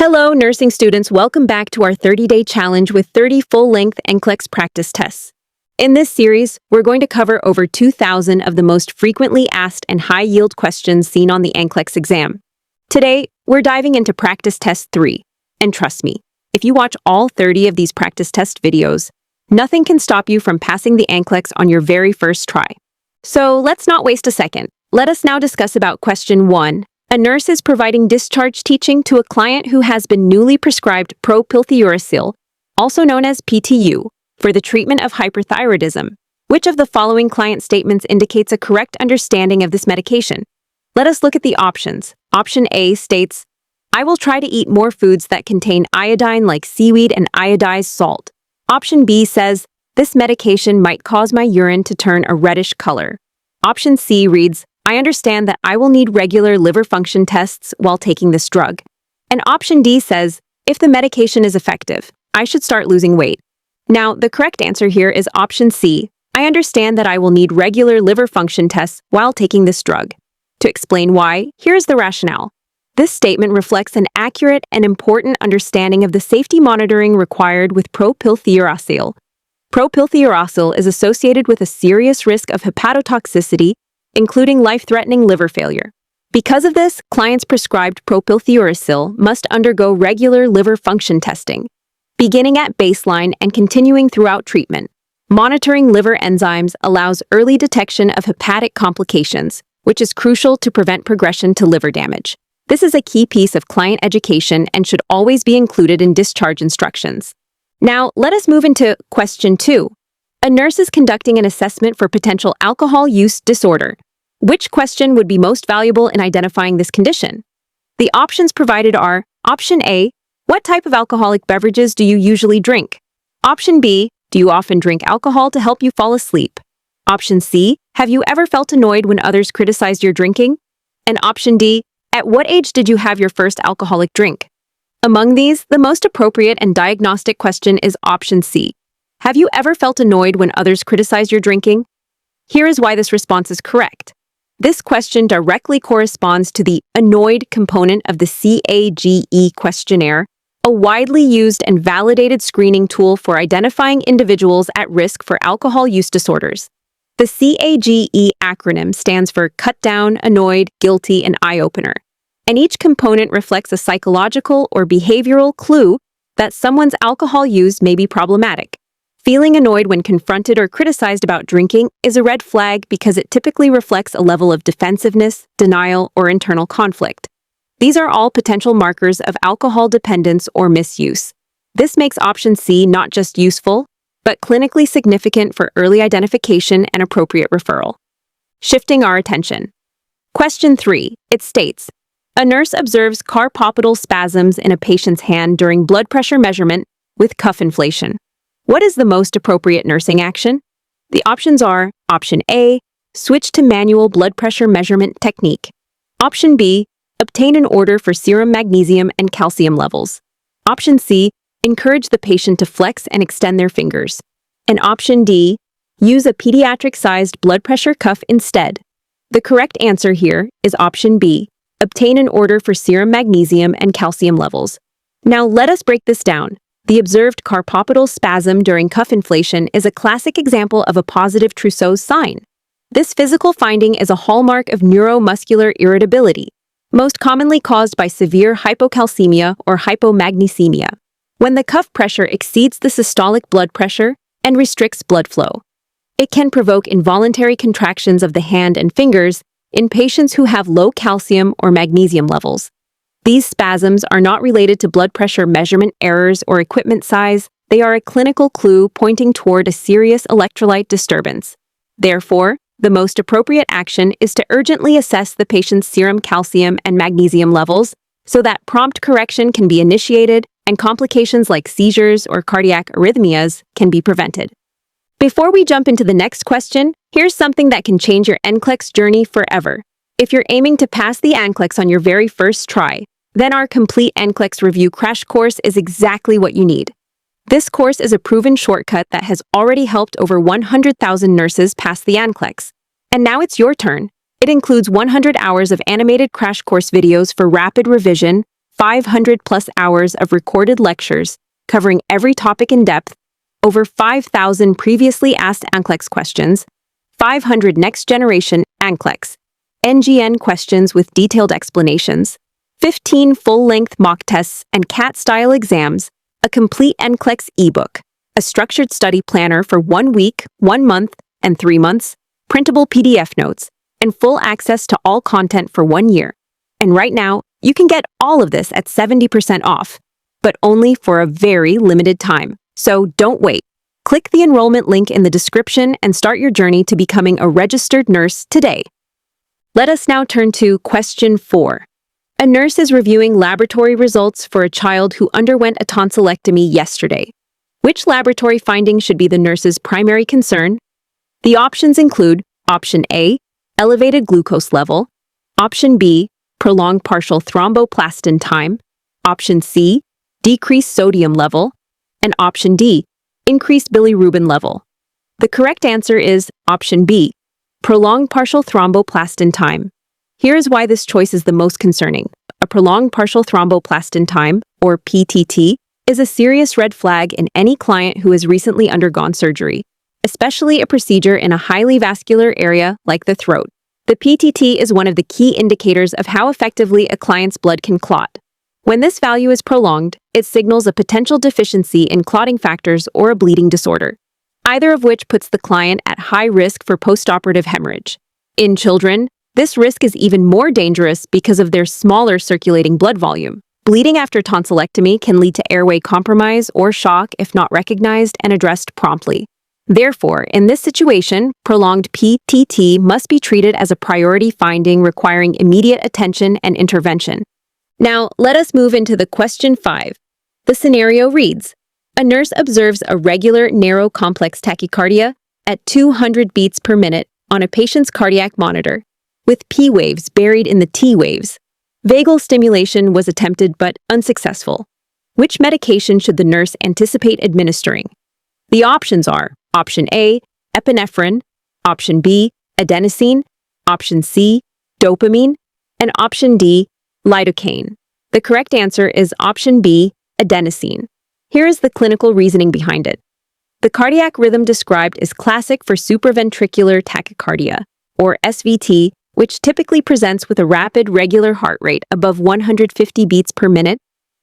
Hello, nursing students. Welcome back to our 30-day challenge with 30 full-length NCLEX practice tests. In this series, we're going to cover over 2,000 of the most frequently asked and high-yield questions seen on the NCLEX exam. Today, we're diving into practice test 3. And trust me, if you watch all 30 of these practice test videos, nothing can stop you from passing the NCLEX on your very first try. So let's not waste a second. Let us now discuss about question 1. A nurse is providing discharge teaching to a client who has been newly prescribed propylthiouracil, also known as PTU, for the treatment of hyperthyroidism. Which of the following client statements indicates a correct understanding of this medication? Let us look at the options. Option A states, I will try to eat more foods that contain iodine like seaweed and iodized salt. Option B says, this medication might cause my urine to turn a reddish color. Option C reads, I understand that I will need regular liver function tests while taking this drug. And option D says, if the medication is effective, I should start losing weight. Now, the correct answer here is option C. I understand that I will need regular liver function tests while taking this drug. To explain why, here's the rationale. This statement reflects an accurate and important understanding of the safety monitoring required with propylthiouracil. Propylthiouracil is associated with a serious risk of hepatotoxicity, including life-threatening liver failure. Because of this, clients prescribed propylthiouracil must undergo regular liver function testing, beginning at baseline and continuing throughout treatment. Monitoring liver enzymes allows early detection of hepatic complications, which is crucial to prevent progression to liver damage. This is a key piece of client education and should always be included in discharge instructions. Now, let us move into question 2. A nurse is conducting an assessment for potential alcohol use disorder. Which question would be most valuable in identifying this condition? The options provided are option A, what type of alcoholic beverages do you usually drink? Option B, do you often drink alcohol to help you fall asleep? Option C, have you ever felt annoyed when others criticized your drinking? And option D, at what age did you have your first alcoholic drink? Among these, the most appropriate and diagnostic question is option C. Have you ever felt annoyed when others criticize your drinking? Here is why this response is correct. This question directly corresponds to the annoyed component of the CAGE questionnaire, a widely used and validated screening tool for identifying individuals at risk for alcohol use disorders. The CAGE acronym stands for Cut Down, Annoyed, Guilty, and Eye Opener, and each component reflects a psychological or behavioral clue that someone's alcohol use may be problematic. Feeling annoyed when confronted or criticized about drinking is a red flag because it typically reflects a level of defensiveness, denial, or internal conflict. These are all potential markers of alcohol dependence or misuse. This makes option C not just useful, but clinically significant for early identification and appropriate referral. Shifting our attention. Question 3. It states, a nurse observes carpopetal spasms in a patient's hand during blood pressure measurement with cuff inflation. What is the most appropriate nursing action? The options are option A, switch to manual blood pressure measurement technique. Option B, obtain an order for serum magnesium and calcium levels. Option C, encourage the patient to flex and extend their fingers. And option D, use a pediatric-sized blood pressure cuff instead. The correct answer here is option B, obtain an order for serum magnesium and calcium levels. Now let us break this down. The observed carpopetal spasm during cuff inflation is a classic example of a positive trousseau sign. This physical finding is a hallmark of neuromuscular irritability, most commonly caused by severe hypocalcemia or hypomagnesemia, when the cuff pressure exceeds the systolic blood pressure and restricts blood flow. It can provoke involuntary contractions of the hand and fingers in patients who have low calcium or magnesium levels. These spasms are not related to blood pressure measurement errors or equipment size. They are a clinical clue pointing toward a serious electrolyte disturbance. Therefore, the most appropriate action is to urgently assess the patient's serum calcium and magnesium levels so that prompt correction can be initiated and complications like seizures or cardiac arrhythmias can be prevented. Before we jump into the next question, here's something that can change your NCLEX journey forever. If you're aiming to pass the NCLEX on your very first try, then our complete nclex-review crash course is exactly what you need. This course is a proven shortcut that has already helped over 100,000 nurses pass the NCLEX. And now it's your turn. It includes 100 hours of animated crash course videos for rapid revision, 500 plus hours of recorded lectures covering every topic in depth, over 5,000 previously asked nclex questions, 500 next-generation nclex (NGN) questions with detailed explanations, 15 full-length mock tests and cat-style exams, a complete nclex ebook, a structured study planner for 1 week, 1 month, and 3 months, printable PDF notes, and full access to all content for 1 year. And right now, you can get all of this at 70% off, but only for a very limited time. So don't wait. Click the enrollment link in the description and start your journey to becoming a registered nurse today. Let us now turn to question 4. A nurse is reviewing laboratory results for a child who underwent a tonsillectomy yesterday. Which laboratory finding should be the nurse's primary concern? The options include Option A, elevated glucose level, Option B, prolonged partial thromboplastin time, Option C, decreased sodium level, and Option D, increased bilirubin level. The correct answer is Option B, prolonged partial thromboplastin time. Here is why this choice is the most concerning. A prolonged partial thromboplastin time, or PTT, is a serious red flag in any client who has recently undergone surgery, especially a procedure in a highly vascular area like the throat. The PTT is one of the key indicators of how effectively a client's blood can clot. When this value is prolonged, it signals a potential deficiency in clotting factors or a bleeding disorder, either of which puts the client at high risk for postoperative hemorrhage. In children, this risk is even more dangerous because of their smaller circulating blood volume. Bleeding after tonsillectomy can lead to airway compromise or shock if not recognized and addressed promptly. Therefore, in this situation, prolonged PTT must be treated as a priority finding requiring immediate attention and intervention. Now, let us move into the question 5. The scenario reads, a nurse observes a regular narrow complex tachycardia at 200 beats per minute on a patient's cardiac monitor, with P waves buried in the T waves. Vagal stimulation was attempted but unsuccessful. Which medication should the nurse anticipate administering? The options are Option A, epinephrine, Option B, adenosine, Option C, dopamine, and Option D, lidocaine. The correct answer is Option B, adenosine. Here is the clinical reasoning behind it. The cardiac rhythm described is classic for supraventricular tachycardia, or SVT, which typically presents with a rapid, regular heart rate above 150 beats per minute,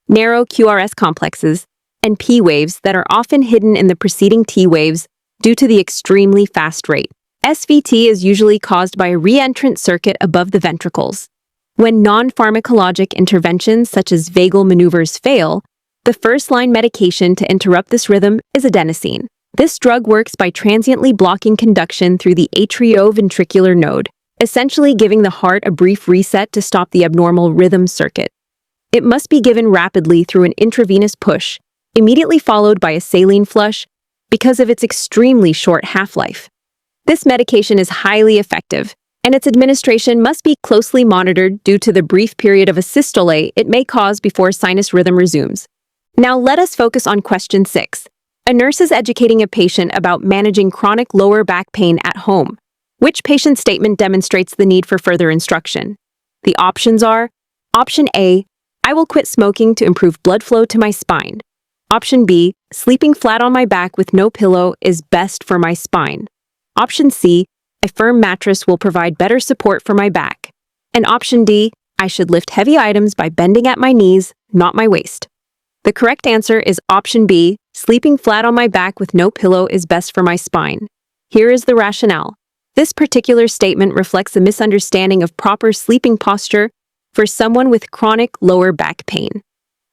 narrow QRS complexes, and P waves that are often hidden in the preceding T waves due to the extremely fast rate. SVT is usually caused by a reentrant circuit above the ventricles. When non-pharmacologic interventions such as vagal maneuvers fail, the first-line medication to interrupt this rhythm is adenosine. This drug works by transiently blocking conduction through the atrioventricular node, essentially giving the heart a brief reset to stop the abnormal rhythm circuit. It must be given rapidly through an intravenous push, immediately followed by a saline flush, because of its extremely short half-life. This medication is highly effective, and its administration must be closely monitored due to the brief period of asystole it may cause before sinus rhythm resumes. Now let us focus on question 6. A nurse is educating a patient about managing chronic lower back pain at home. Which patient statement demonstrates the need for further instruction? The options are Option A, I will quit smoking to improve blood flow to my spine. Option B, sleeping flat on my back with no pillow is best for my spine. Option C, a firm mattress will provide better support for my back. And Option D, I should lift heavy items by bending at my knees, not my waist. The correct answer is Option B, sleeping flat on my back with no pillow is best for my spine. Here is the rationale. This particular statement reflects a misunderstanding of proper sleeping posture for someone with chronic lower back pain.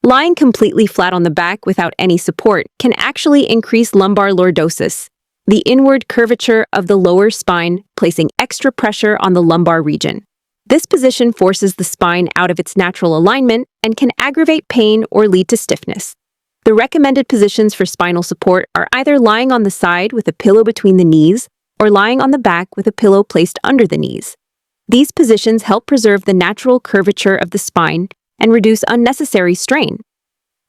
Lying completely flat on the back without any support can actually increase lumbar lordosis, the inward curvature of the lower spine, placing extra pressure on the lumbar region. This position forces the spine out of its natural alignment and can aggravate pain or lead to stiffness. The recommended positions for spinal support are either lying on the side with a pillow between the knees or lying on the back with a pillow placed under the knees. These positions help preserve the natural curvature of the spine and reduce unnecessary strain.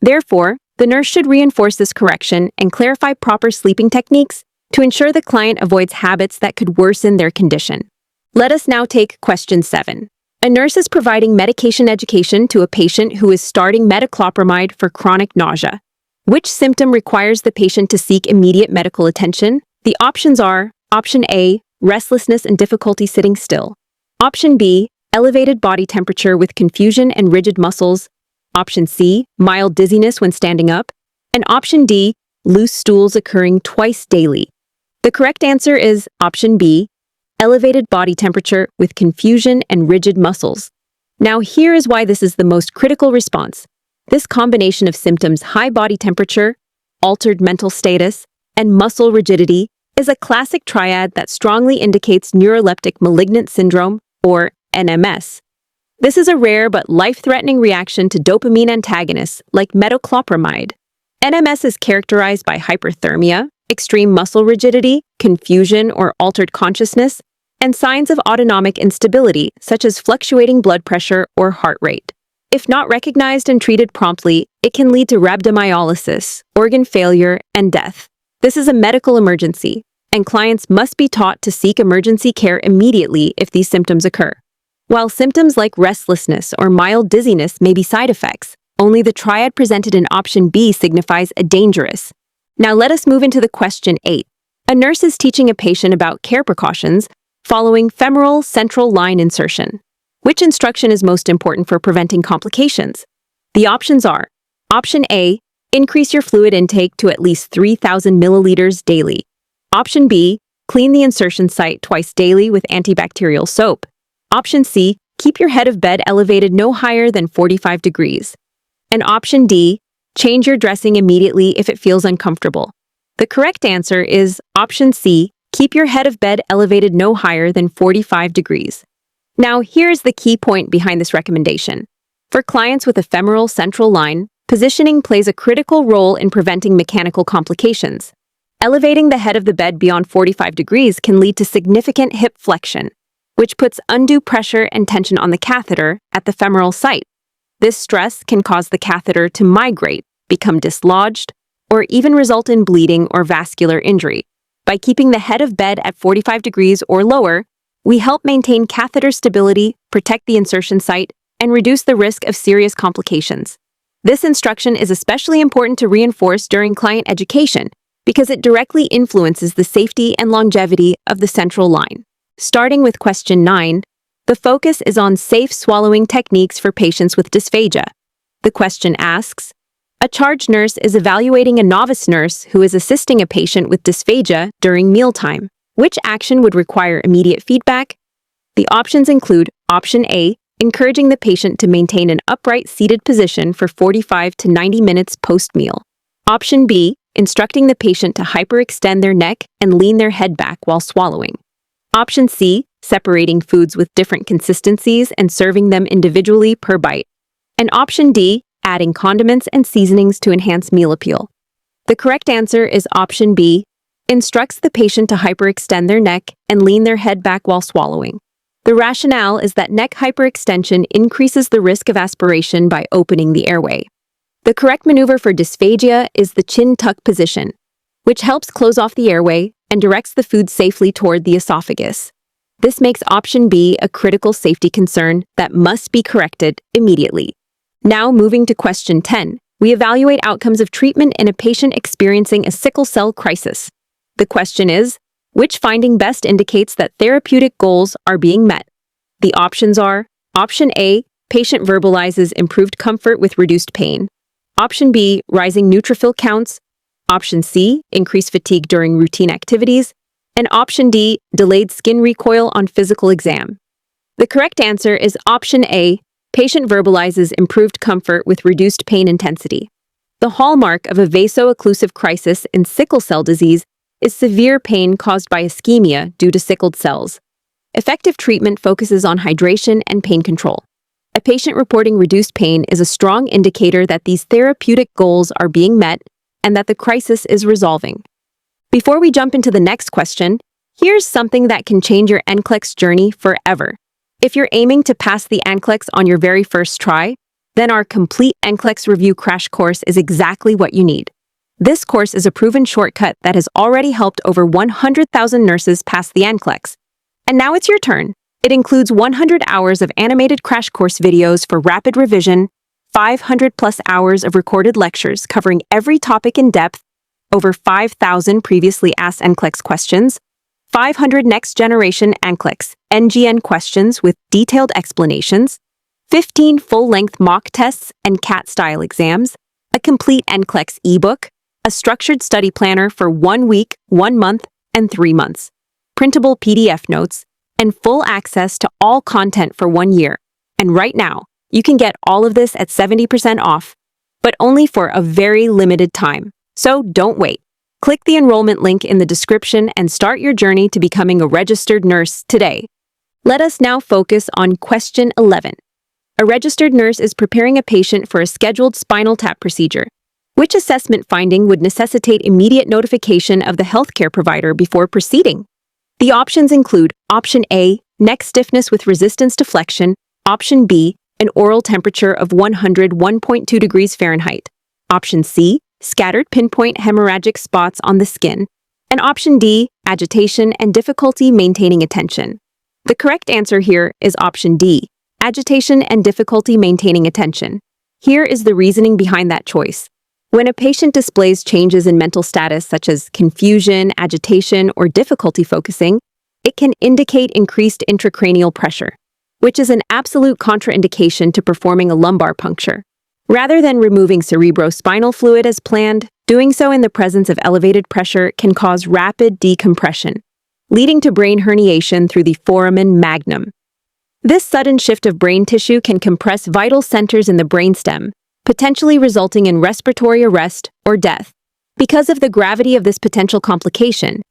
Therefore, the nurse should reinforce this correction and clarify proper sleeping techniques to ensure the client avoids habits that could worsen their condition. Let us now take question 7. A nurse is providing medication education to a patient who is starting metoclopramide for chronic nausea. Which symptom requires the patient to seek immediate medical attention? The options are Option A, restlessness and difficulty sitting still. Option B, elevated body temperature with confusion and rigid muscles. Option C, mild dizziness when standing up. And Option D, loose stools occurring twice daily. The correct answer is Option B, elevated body temperature with confusion and rigid muscles. Now here is why this is the most critical response. This combination of symptoms, high body temperature, altered mental status, and muscle rigidity, is a classic triad that strongly indicates neuroleptic malignant syndrome, or NMS. This is a rare but life-threatening reaction to dopamine antagonists like metoclopramide. NMS is characterized by hyperthermia, extreme muscle rigidity, confusion or altered consciousness, and signs of autonomic instability such as fluctuating blood pressure or heart rate. If not recognized and treated promptly, it can lead to rhabdomyolysis, organ failure, and death. This is a medical emergency, and clients must be taught to seek emergency care immediately if these symptoms occur. While symptoms like restlessness or mild dizziness may be side effects, only the triad presented in Option B signifies a dangerous. Now let us move into the question 8. A nurse is teaching a patient about care precautions following femoral central line insertion. Which instruction is most important for preventing complications? The options are Option A, increase your fluid intake to at least 3,000 milliliters daily. Option B, clean the insertion site twice daily with antibacterial soap. Option C, keep your head of bed elevated no higher than 45 degrees. And Option D, change your dressing immediately if it feels uncomfortable. The correct answer is Option C, keep your head of bed elevated no higher than 45 degrees. Now, here's the key point behind this recommendation. For clients with a femoral central line, positioning plays a critical role in preventing mechanical complications. Elevating the head of the bed beyond 45 degrees can lead to significant hip flexion, which puts undue pressure and tension on the catheter at the femoral site. This stress can cause the catheter to migrate, become dislodged, or even result in bleeding or vascular injury. By keeping the head of bed at 45 degrees or lower, we help maintain catheter stability, protect the insertion site, and reduce the risk of serious complications. This instruction is especially important to reinforce during client education because it directly influences the safety and longevity of the central line. Starting with question 9, the focus is on safe swallowing techniques for patients with dysphagia. The question asks, a charge nurse is evaluating a novice nurse who is assisting a patient with dysphagia during mealtime. Which action would require immediate feedback? The options include Option A, encouraging the patient to maintain an upright seated position for 45 to 90 minutes post-meal. Option B, instructing the patient to hyperextend their neck and lean their head back while swallowing. Option C, separating foods with different consistencies and serving them individually per bite. And Option D, adding condiments and seasonings to enhance meal appeal. The correct answer is Option B, instructs the patient to hyperextend their neck and lean their head back while swallowing. The rationale is that neck hyperextension increases the risk of aspiration by opening the airway. The correct maneuver for dysphagia is the chin tuck position, which helps close off the airway and directs the food safely toward the esophagus. This makes Option B a critical safety concern that must be corrected immediately. Now moving to question 10, we evaluate outcomes of treatment in a patient experiencing a sickle cell crisis. The question is, which finding best indicates that therapeutic goals are being met? The options are Option A, patient verbalizes improved comfort with reduced pain. Option B, rising neutrophil counts. Option C, increased fatigue during routine activities. And Option D, delayed skin recoil on physical exam. The correct answer is Option A, patient verbalizes improved comfort with reduced pain intensity. The hallmark of a vaso-occlusive crisis in sickle cell disease is severe pain caused by ischemia due to sickled cells. Effective treatment focuses on hydration and pain control. A patient reporting reduced pain is a strong indicator that these therapeutic goals are being met and that the crisis is resolving. Before we jump into the next question, here's something that can change your NCLEX journey forever. If you're aiming to pass the NCLEX on your very first try, then our complete nclex-review crash course is exactly what you need. This course is a proven shortcut that has already helped over 100,000 nurses pass the NCLEX. And now it's your turn. It includes 100 hours of animated crash course videos for rapid revision, 500+ hours of recorded lectures covering every topic in depth, over 5,000 previously asked NCLEX questions, 500 next-generation nclex-rn questions with detailed explanations, 15 full-length mock tests and CAT-style exams, a complete NCLEX ebook, a structured study planner for 1 week, 1 month, and 3 months, printable PDF notes, and full access to all content for 1 year. And right now, you can get all of this at 70% off, but only for a very limited time. So don't wait. Click the enrollment link in the description and start your journey to becoming a registered nurse today. Let us now focus on question 11. A registered nurse is preparing a patient for a scheduled spinal tap procedure. Which assessment finding would necessitate immediate notification of the healthcare provider before proceeding? The options include Option A, neck stiffness with resistance to flexion, Option B, an oral temperature of 101.2 degrees Fahrenheit, Option C, scattered pinpoint hemorrhagic spots on the skin, and Option D, agitation and difficulty maintaining attention. The correct answer here is Option D, agitation and difficulty maintaining attention. Here is the reasoning behind that choice. When a patient displays changes in mental status such as confusion, agitation, or difficulty focusing, it can indicate increased intracranial pressure, which is an absolute contraindication to performing a lumbar puncture. Rather than removing cerebrospinal fluid as planned, doing so in the presence of elevated pressure can cause rapid decompression, leading to brain herniation through the foramen magnum. This sudden shift of brain tissue can compress vital centers in the brainstem, potentially resulting in respiratory arrest or death. Because of the gravity of this potential complication,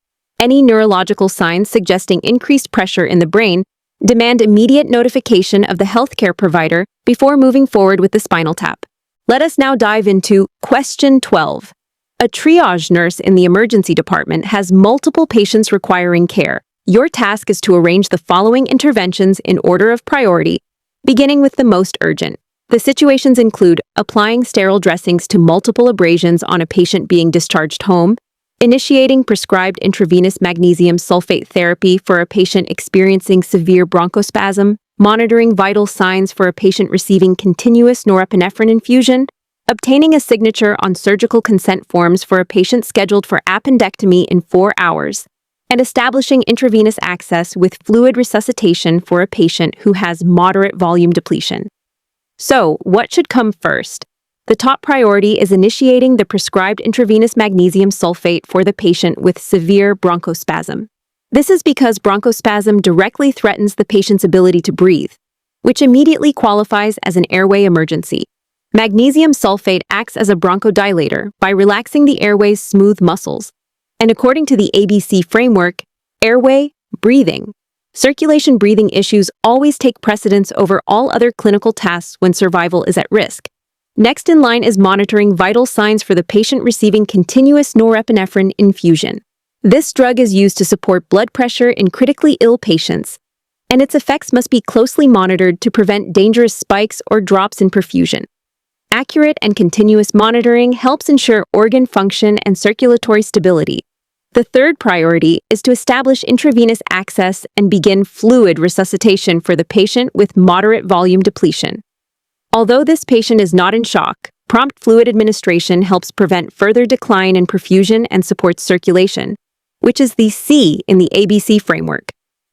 any neurological signs suggesting increased pressure in the brain demand immediate notification of the healthcare provider before moving forward with the spinal tap. Let us now dive into question 12. A triage nurse in the emergency department has multiple patients requiring care. Your task is to arrange the following interventions in order of priority, beginning with the most urgent. The situations include applying sterile dressings to multiple abrasions on a patient being discharged home, initiating prescribed intravenous magnesium sulfate therapy for a patient experiencing severe bronchospasm, monitoring vital signs for a patient receiving continuous norepinephrine infusion, obtaining a signature on surgical consent forms for a patient scheduled for appendectomy in 4 hours, and establishing intravenous access with fluid resuscitation for a patient who has moderate volume depletion. So, what should come first? The top priority is initiating the prescribed intravenous magnesium sulfate for the patient with severe bronchospasm. This is because bronchospasm directly threatens the patient's ability to breathe, which immediately qualifies as an airway emergency. Magnesium sulfate acts as a bronchodilator by relaxing the airway's smooth muscles, and according to the ABC framework, airway, breathing, circulation breathing issues always take precedence over all other clinical tasks when survival is at risk. Next in line is monitoring vital signs for the patient receiving continuous norepinephrine infusion. This drug is used to support blood pressure in critically ill patients, and its effects must be closely monitored to prevent dangerous spikes or drops in perfusion. Accurate and continuous monitoring helps ensure organ function and circulatory stability. The third priority is to establish intravenous access and begin fluid resuscitation for the patient with moderate volume depletion. Although this patient is not in shock, prompt fluid administration helps prevent further decline in perfusion and supports circulation, which is the C in the ABC framework.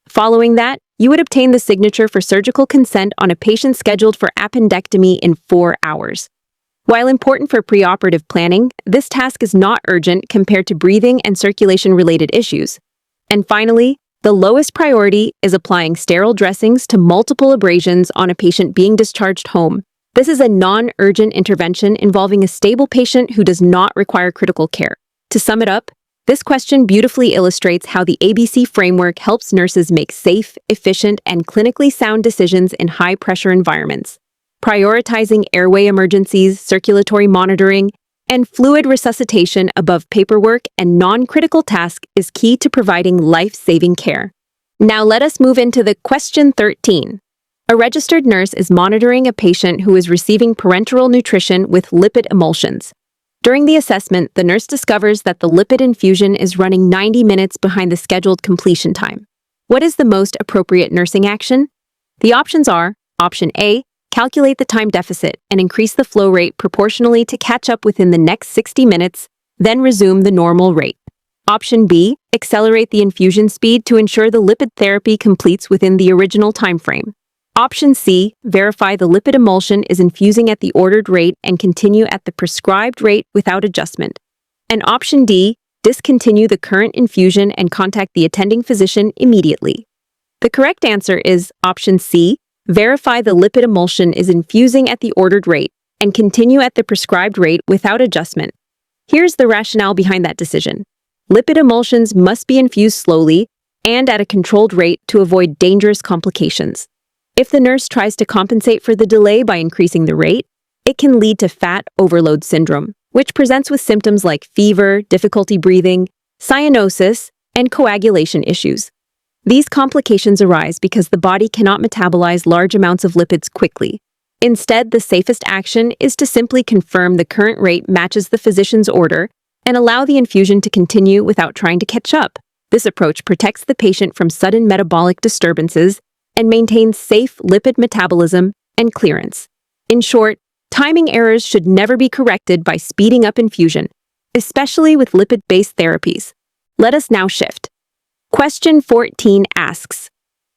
Following that, you would obtain the signature for surgical consent on a patient scheduled for appendectomy in 4 hours. While important for preoperative planning, this task is not urgent compared to breathing and circulation-related issues. And finally, the lowest priority is applying sterile dressings to multiple abrasions on a patient being discharged home. This is a non-urgent intervention involving a stable patient who does not require critical care. To sum it up, this question beautifully illustrates how the ABC framework helps nurses make safe, efficient, and clinically sound decisions in high-pressure environments. Prioritizing airway emergencies, circulatory monitoring, and fluid resuscitation above paperwork and non-critical tasks is key to providing life-saving care. Now let us move into the question 13. A registered nurse is monitoring a patient who is receiving parenteral nutrition with lipid emulsions. During the assessment, the nurse discovers that the lipid infusion is running 90 minutes behind the scheduled completion time. What is the most appropriate nursing action? The options are option A, calculate the time deficit and increase the flow rate proportionally to catch up within the next 60 minutes, then resume the normal rate. Option B, accelerate the infusion speed to ensure the lipid therapy completes within the original time frame. Option C, verify the lipid emulsion is infusing at the ordered rate and continue at the prescribed rate without adjustment. And option D, discontinue the current infusion and contact the attending physician immediately. The correct answer is option C, verify the lipid emulsion is infusing at the ordered rate and continue at the prescribed rate without adjustment. Here's the rationale behind that decision. Lipid emulsions must be infused slowly and at a controlled rate to avoid dangerous complications. If the nurse tries to compensate for the delay by increasing the rate, it can lead to fat overload syndrome, which presents with symptoms like fever, difficulty breathing, cyanosis, and coagulation issues. These complications arise because the body cannot metabolize large amounts of lipids quickly. Instead, the safest action is to simply confirm the current rate matches the physician's order and allow the infusion to continue without trying to catch up. This approach protects the patient from sudden metabolic disturbances and maintains safe lipid metabolism and clearance. In short, timing errors should never be corrected by speeding up infusion, especially with lipid-based therapies. Let us now shift. Question 14 asks,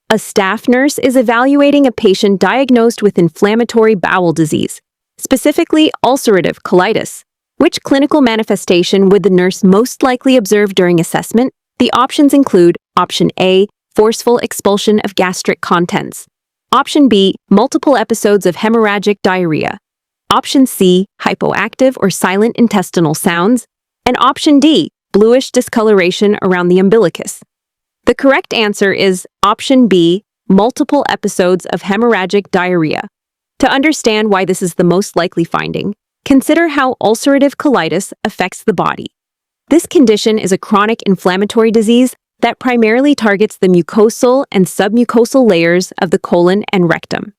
a staff nurse is evaluating a patient diagnosed with inflammatory bowel disease, specifically ulcerative colitis. Which clinical manifestation would the nurse most likely observe during assessment? The options include option A, forceful expulsion of gastric contents. Option B, multiple episodes of hemorrhagic diarrhea. Option C, hypoactive or silent intestinal sounds. And option D, bluish discoloration around the umbilicus. The correct answer is option B, multiple episodes of hemorrhagic diarrhea. To understand why this is the most likely finding, consider how ulcerative colitis affects the body. This condition is a chronic inflammatory disease that primarily targets the mucosal and submucosal layers of the colon and rectum.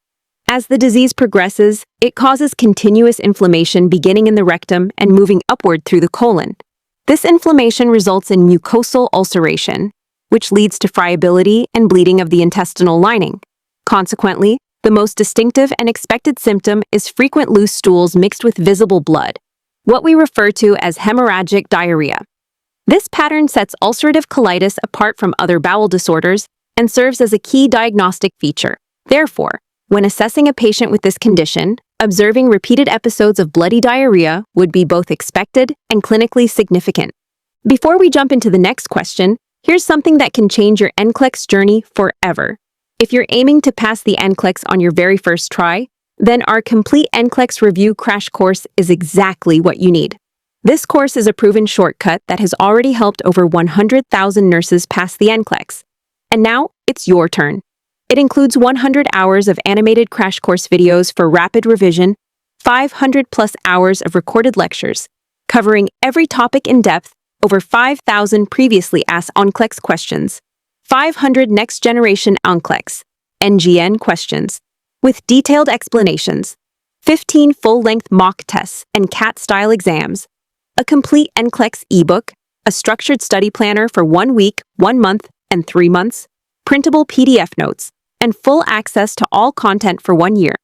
As the disease progresses, it causes continuous inflammation beginning in the rectum and moving upward through the colon. This inflammation results in mucosal ulceration, which leads to friability and bleeding of the intestinal lining. Consequently, the most distinctive and expected symptom is frequent loose stools mixed with visible blood, what we refer to as hemorrhagic diarrhea. This pattern sets ulcerative colitis apart from other bowel disorders and serves as a key diagnostic feature. Therefore, when assessing a patient with this condition, observing repeated episodes of bloody diarrhea would be both expected and clinically significant. Before we jump into the next question, here's something that can change your NCLEX journey forever. If you're aiming to pass the NCLEX on your very first try, then our complete nclex-review crash course is exactly what you need. This course is a proven shortcut that has already helped over 100,000 nurses pass the NCLEX. And now, it's your turn. It includes 100 hours of animated crash course videos for rapid revision, 500+ hours of recorded lectures, covering every topic in depth, over 5,000 previously asked nclex questions, 500 next-generation nclex (NGN) questions, with detailed explanations, 15 full-length mock tests and CAT-style exams, a complete NCLEX ebook, a structured study planner for 1 week, 1 month, and 3 months, printable PDF notes, and full access to all content for 1 year.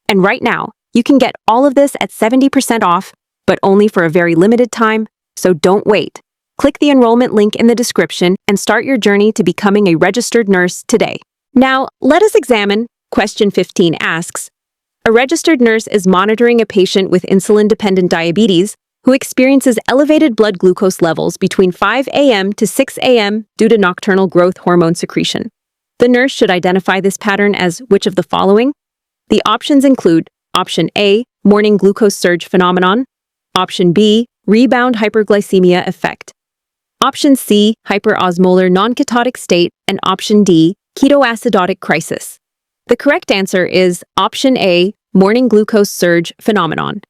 And right now, you can get all of this at 70% off, but only for a very limited time, so don't wait. Click the enrollment link in the description and start your journey to becoming a registered nurse today. Now, let us examine. Question 15 asks, a registered nurse is monitoring a patient with insulin-dependent diabetes who experiences elevated blood glucose levels between 5 a.m. to 6 a.m. due to nocturnal growth hormone secretion. The nurse should identify this pattern as which of the following? The options include option A, morning glucose surge phenomenon, option B, rebound hyperglycemia effect, option C, hyperosmolar non-ketotic state, and option D, ketoacidotic crisis. The correct answer is option A, morning glucose surge phenomenon.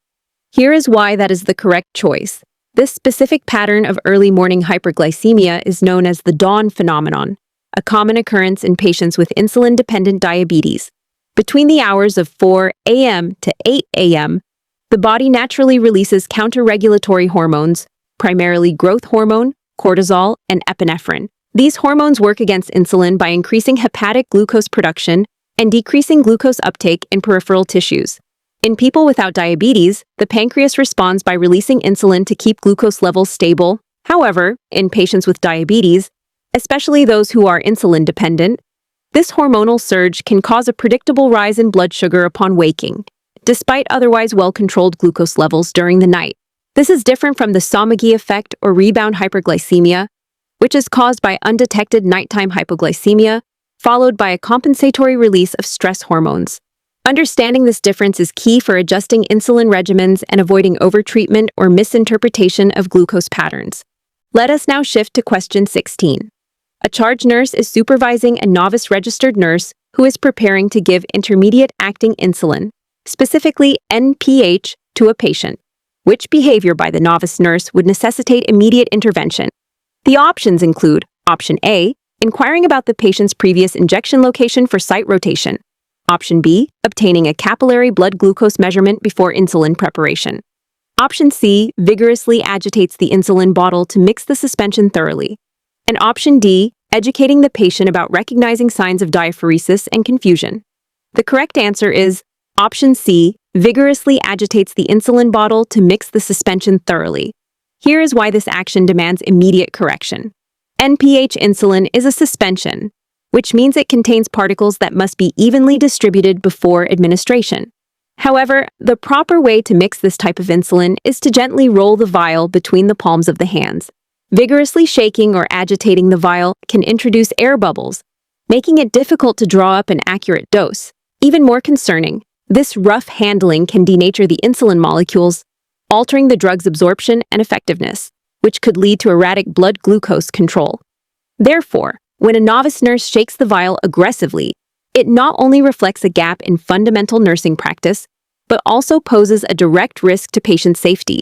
Here is why that is the correct choice. This specific pattern of early morning hyperglycemia is known as the dawn phenomenon, a common occurrence in patients with insulin-dependent diabetes. Between the hours of 4 a.m. to 8 a.m., the body naturally releases counter-regulatory hormones, primarily growth hormone, cortisol, and epinephrine, These hormones work against insulin by increasing hepatic glucose production and decreasing glucose uptake in peripheral tissues. In people without diabetes, the pancreas responds by releasing insulin to keep glucose levels stable. However, in patients with diabetes, especially those who are insulin dependent, this hormonal surge can cause a predictable rise in blood sugar upon waking, despite otherwise well-controlled glucose levels during the night. This is different from the Somogyi effect or rebound hyperglycemia, which is caused by undetected nighttime hypoglycemia, followed by a compensatory release of stress hormones. Understanding this difference is key for adjusting insulin regimens and avoiding overtreatment or misinterpretation of glucose patterns. Let us now shift to question 16. A charge nurse is supervising a novice registered nurse who is preparing to give intermediate-acting insulin, specifically NPH, to a patient. Which behavior by the novice nurse would necessitate immediate intervention? The options include Option A, inquiring about the patient's previous injection location for site rotation. Option B, obtaining a capillary blood glucose measurement before insulin preparation. Option C, vigorously agitates the insulin bottle to mix the suspension thoroughly. And Option D, educating the patient about recognizing signs of diaphoresis and confusion. The correct answer is Option C, vigorously agitates the insulin bottle to mix the suspension thoroughly. Here is why this action demands immediate correction. NPH insulin is a suspension, which means it contains particles that must be evenly distributed before administration. However, the proper way to mix this type of insulin is to gently roll the vial between the palms of the hands. Vigorously shaking or agitating the vial can introduce air bubbles, making it difficult to draw up an accurate dose. Even more concerning, this rough handling can denature the insulin molecules, altering the drug's absorption and effectiveness, which could lead to erratic blood glucose control. Therefore, when a novice nurse shakes the vial aggressively, it not only reflects a gap in fundamental nursing practice, but also poses a direct risk to patient safety,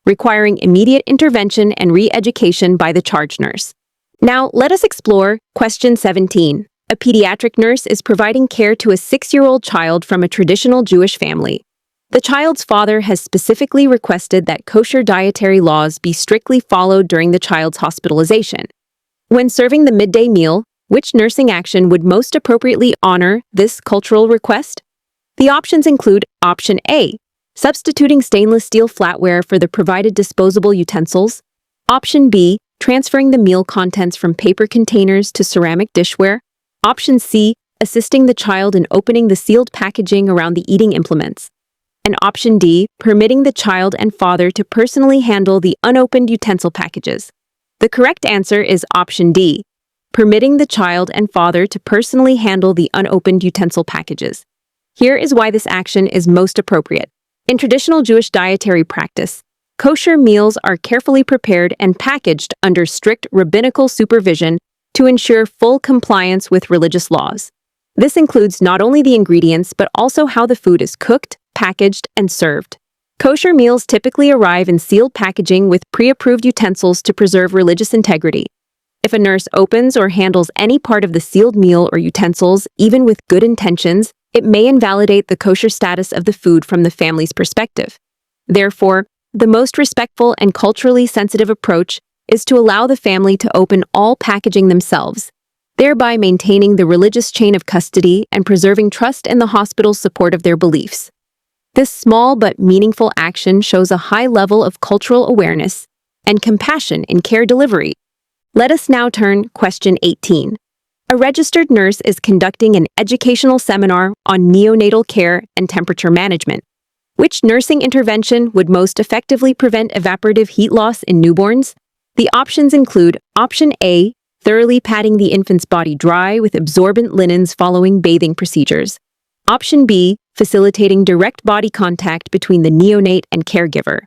requiring immediate intervention and re-education by the charge nurse. Now, let us explore question 17. A pediatric nurse is providing care to a 6-year-old child from a traditional Jewish family. The child's father has specifically requested that kosher dietary laws be strictly followed during the child's hospitalization. When serving the midday meal, which nursing action would most appropriately honor this cultural request? The options include Option A, substituting stainless steel flatware for the provided disposable utensils. Option B, transferring the meal contents from paper containers to ceramic dishware. Option C, assisting the child in opening the sealed packaging around the eating implements. And Option D, permitting the child and father to personally handle the unopened utensil packages. The correct answer is Option D, permitting the child and father to personally handle the unopened utensil packages. Here is why this action is most appropriate. In traditional Jewish dietary practice, kosher meals are carefully prepared and packaged under strict rabbinical supervision to ensure full compliance with religious laws. This includes not only the ingredients, but also how the food is cooked, packaged, and served. Kosher meals typically arrive in sealed packaging with pre-approved utensils to preserve religious integrity. If a nurse opens or handles any part of the sealed meal or utensils, even with good intentions, it may invalidate the kosher status of the food from the family's perspective. Therefore, the most respectful and culturally sensitive approach is to allow the family to open all packaging themselves, thereby maintaining the religious chain of custody and preserving trust in the hospital's support of their beliefs. This small but meaningful action shows a high level of cultural awareness and compassion in care delivery. Let us now turn question 18. A registered nurse is conducting an educational seminar on neonatal care and temperature management. Which nursing intervention would most effectively prevent evaporative heat loss in newborns? The options include Option A, thoroughly patting the infant's body dry with absorbent linens following bathing procedures. Option B, facilitating direct body contact between the neonate and caregiver.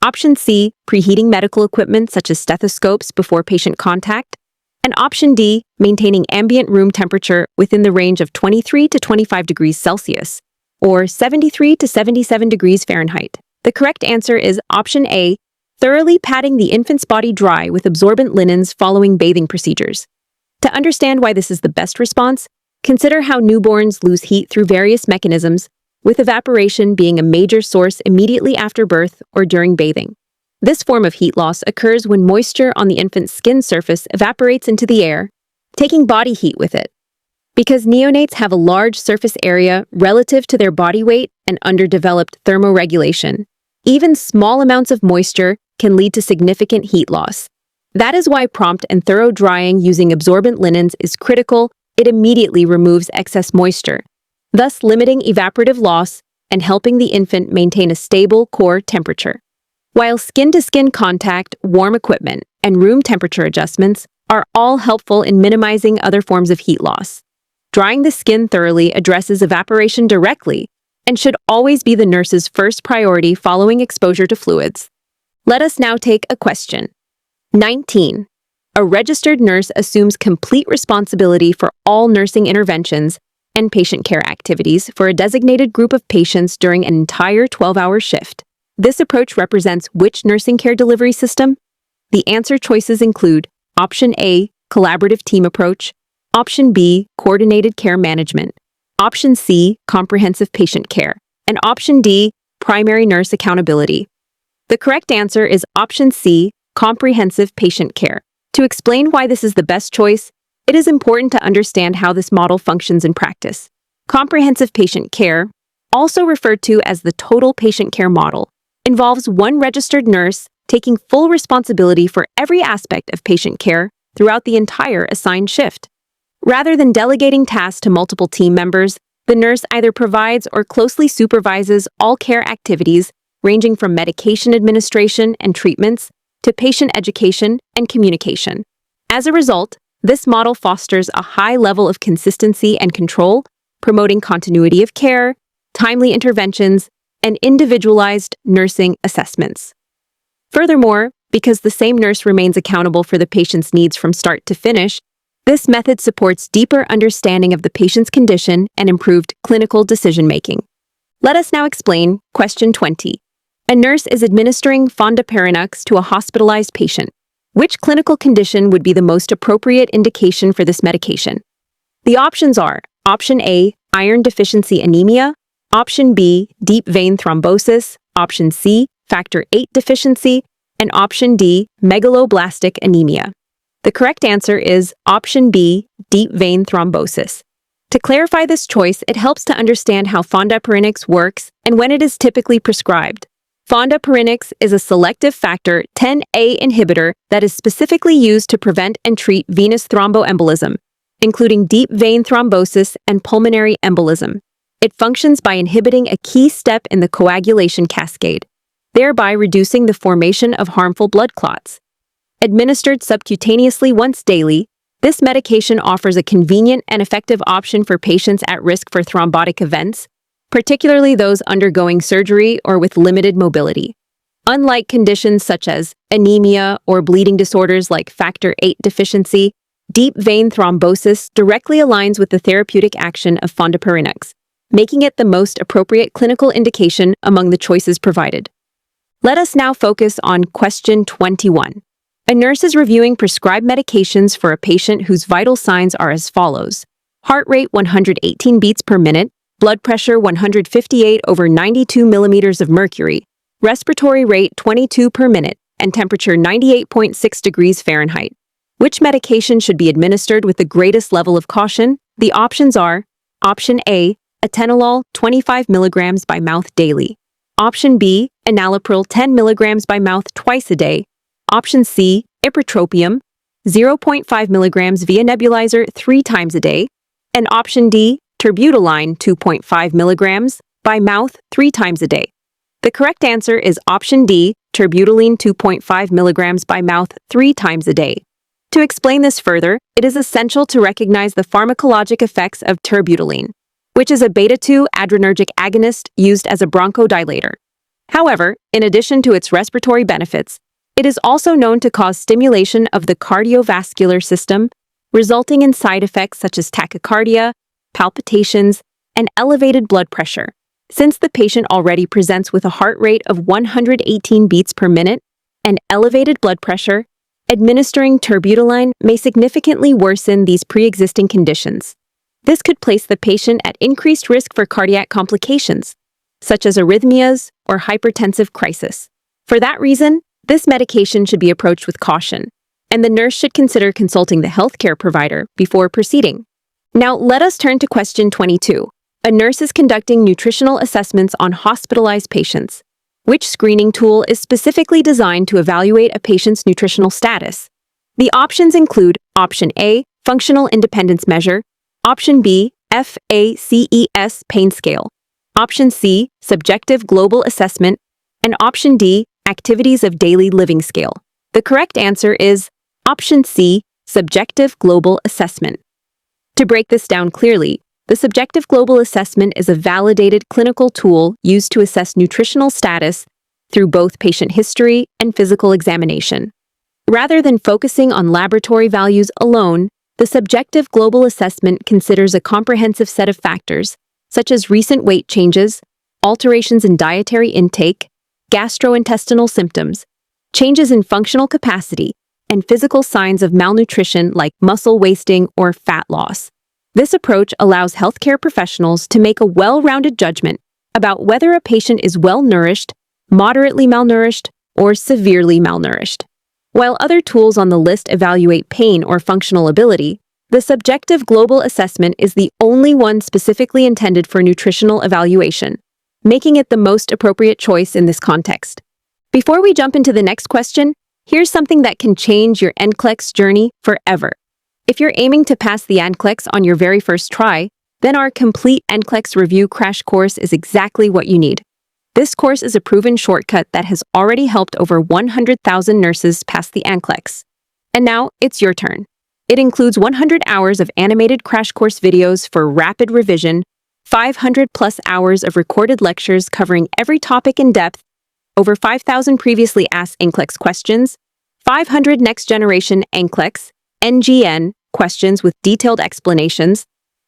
Option C, preheating medical equipment such as stethoscopes before patient contact. And Option D, maintaining ambient room temperature within the range of 23 to 25 degrees Celsius, or 73 to 77 degrees Fahrenheit. The correct answer is Option A, thoroughly patting the infant's body dry with absorbent linens following bathing procedures. To understand why this is the best response, consider how newborns lose heat through various mechanisms, with evaporation being a major source immediately after birth or during bathing. This form of heat loss occurs when moisture on the infant's skin surface evaporates into the air, taking body heat with it. Because neonates have a large surface area relative to their body weight and underdeveloped thermoregulation, even small amounts of moisture can lead to significant heat loss. That is why prompt and thorough drying using absorbent linens is critical. It immediately removes excess moisture, thus limiting evaporative loss and helping the infant maintain a stable core temperature. While skin-to-skin contact, warm equipment, and room temperature adjustments are all helpful in minimizing other forms of heat loss, drying the skin thoroughly addresses evaporation directly and should always be the nurse's first priority following exposure to fluids. Let us now take a question. 19. A registered nurse assumes complete responsibility for all nursing interventions and patient care activities for a designated group of patients during an entire 12-hour shift. This approach represents which nursing care delivery system? The answer choices include Option A, collaborative team approach, Option B, coordinated care management, Option C, comprehensive patient care, and Option D, primary nurse accountability. The correct answer is Option C, comprehensive patient care. To explain why this is the best choice, it is important to understand how this model functions in practice. Comprehensive patient care, also referred to as the total patient care model, involves one registered nurse taking full responsibility for every aspect of patient care throughout the entire assigned shift. Rather than delegating tasks to multiple team members, the nurse either provides or closely supervises all care activities ranging from medication administration and treatments to patient education and communication. As a result, this model fosters a high level of consistency and control, promoting continuity of care, timely interventions, and individualized nursing assessments. Furthermore, because the same nurse remains accountable for the patient's needs from start to finish, this method supports deeper understanding of the patient's condition and improved clinical decision-making. Let us now explain question 20. A nurse is administering fondaparinux to a hospitalized patient. Which clinical condition would be the most appropriate indication for this medication? The options are Option A, iron deficiency anemia, Option B, deep vein thrombosis, Option C, factor VIII deficiency, and Option D, megaloblastic anemia. The correct answer is Option B, deep vein thrombosis. To clarify this choice, it helps to understand how fondaparinux works and when it is typically prescribed. Fondaparinux is a selective factor Xa inhibitor that is specifically used to prevent and treat venous thromboembolism, including deep vein thrombosis and pulmonary embolism. It functions by inhibiting a key step in the coagulation cascade, thereby reducing the formation of harmful blood clots. Administered subcutaneously once daily, this medication offers a convenient and effective option for patients at risk for thrombotic events, particularly those undergoing surgery or with limited mobility. Unlike conditions such as anemia or bleeding disorders like factor VIII deficiency, deep vein thrombosis directly aligns with the therapeutic action of fondaparinux, making it the most appropriate clinical indication among the choices provided. Let us now focus on question 21. A nurse is reviewing prescribed medications for a patient whose vital signs are as follows: heart rate 118 beats per minute, blood pressure 158/92 millimeters of mercury, respiratory rate 22 per minute, and temperature 98.6 degrees Fahrenheit. Which medication should be administered with the greatest level of caution? The options are Option A, atenolol 25 milligrams by mouth daily. Option B, enalapril 10 milligrams by mouth twice a day. Option C, ipratropium 0.5 milligrams via nebulizer 3 times a day. And Option D, terbutaline 2.5 milligrams by mouth 3 times a day. The correct answer is Option D, terbutaline 2.5 milligrams by mouth 3 times a day. To explain this further, it is essential to recognize the pharmacologic effects of terbutaline, which is a beta-2 adrenergic agonist used as a bronchodilator. However, in addition to its respiratory benefits, it is also known to cause stimulation of the cardiovascular system, resulting in side effects such as tachycardia, palpitations, and elevated blood pressure. Since the patient already presents with a heart rate of 118 beats per minute and elevated blood pressure, administering terbutaline may significantly worsen these pre-existing conditions. This could place the patient at increased risk for cardiac complications, such as arrhythmias or hypertensive crisis. For that reason, This medication should be approached with caution, and the nurse should consider consulting the healthcare provider before proceeding. Now, let us turn to question 22. A nurse is conducting nutritional assessments on hospitalized patients. Which screening tool is specifically designed to evaluate a patient's nutritional status? The options include Option A, Functional Independence Measure, Option B, FACES Pain Scale, Option C, Subjective Global Assessment, and Option D, Activities of Daily Living Scale. The correct answer is Option C, Subjective Global Assessment. To break this down clearly, the Subjective Global Assessment is a validated clinical tool used to assess nutritional status through both patient history and physical examination. Rather than focusing on laboratory values alone, the Subjective Global Assessment considers a comprehensive set of factors, such as recent weight changes, alterations in dietary intake, gastrointestinal symptoms, changes in functional capacity, and physical signs of malnutrition like muscle wasting or fat loss. This approach allows healthcare professionals to make a well-rounded judgment about whether a patient is well-nourished, moderately malnourished, or severely malnourished. While other tools on the list evaluate pain or functional ability, the Subjective Global Assessment is the only one specifically intended for nutritional evaluation, making it the most appropriate choice in this context. Before we jump into the next question, here's something that can change your NCLEX journey forever. If you're aiming to pass the NCLEX on your very first try, then our complete nclex-review crash course is exactly what you need. This course is a proven shortcut that has already helped over 100,000 nurses pass the NCLEX. And now, it's your turn. It includes 100 hours of animated crash course videos for rapid revision, 500+ hours of recorded lectures covering every topic in depth, over 5,000 previously asked nclex questions, 500 next-generation nclex-rn questions with detailed explanations,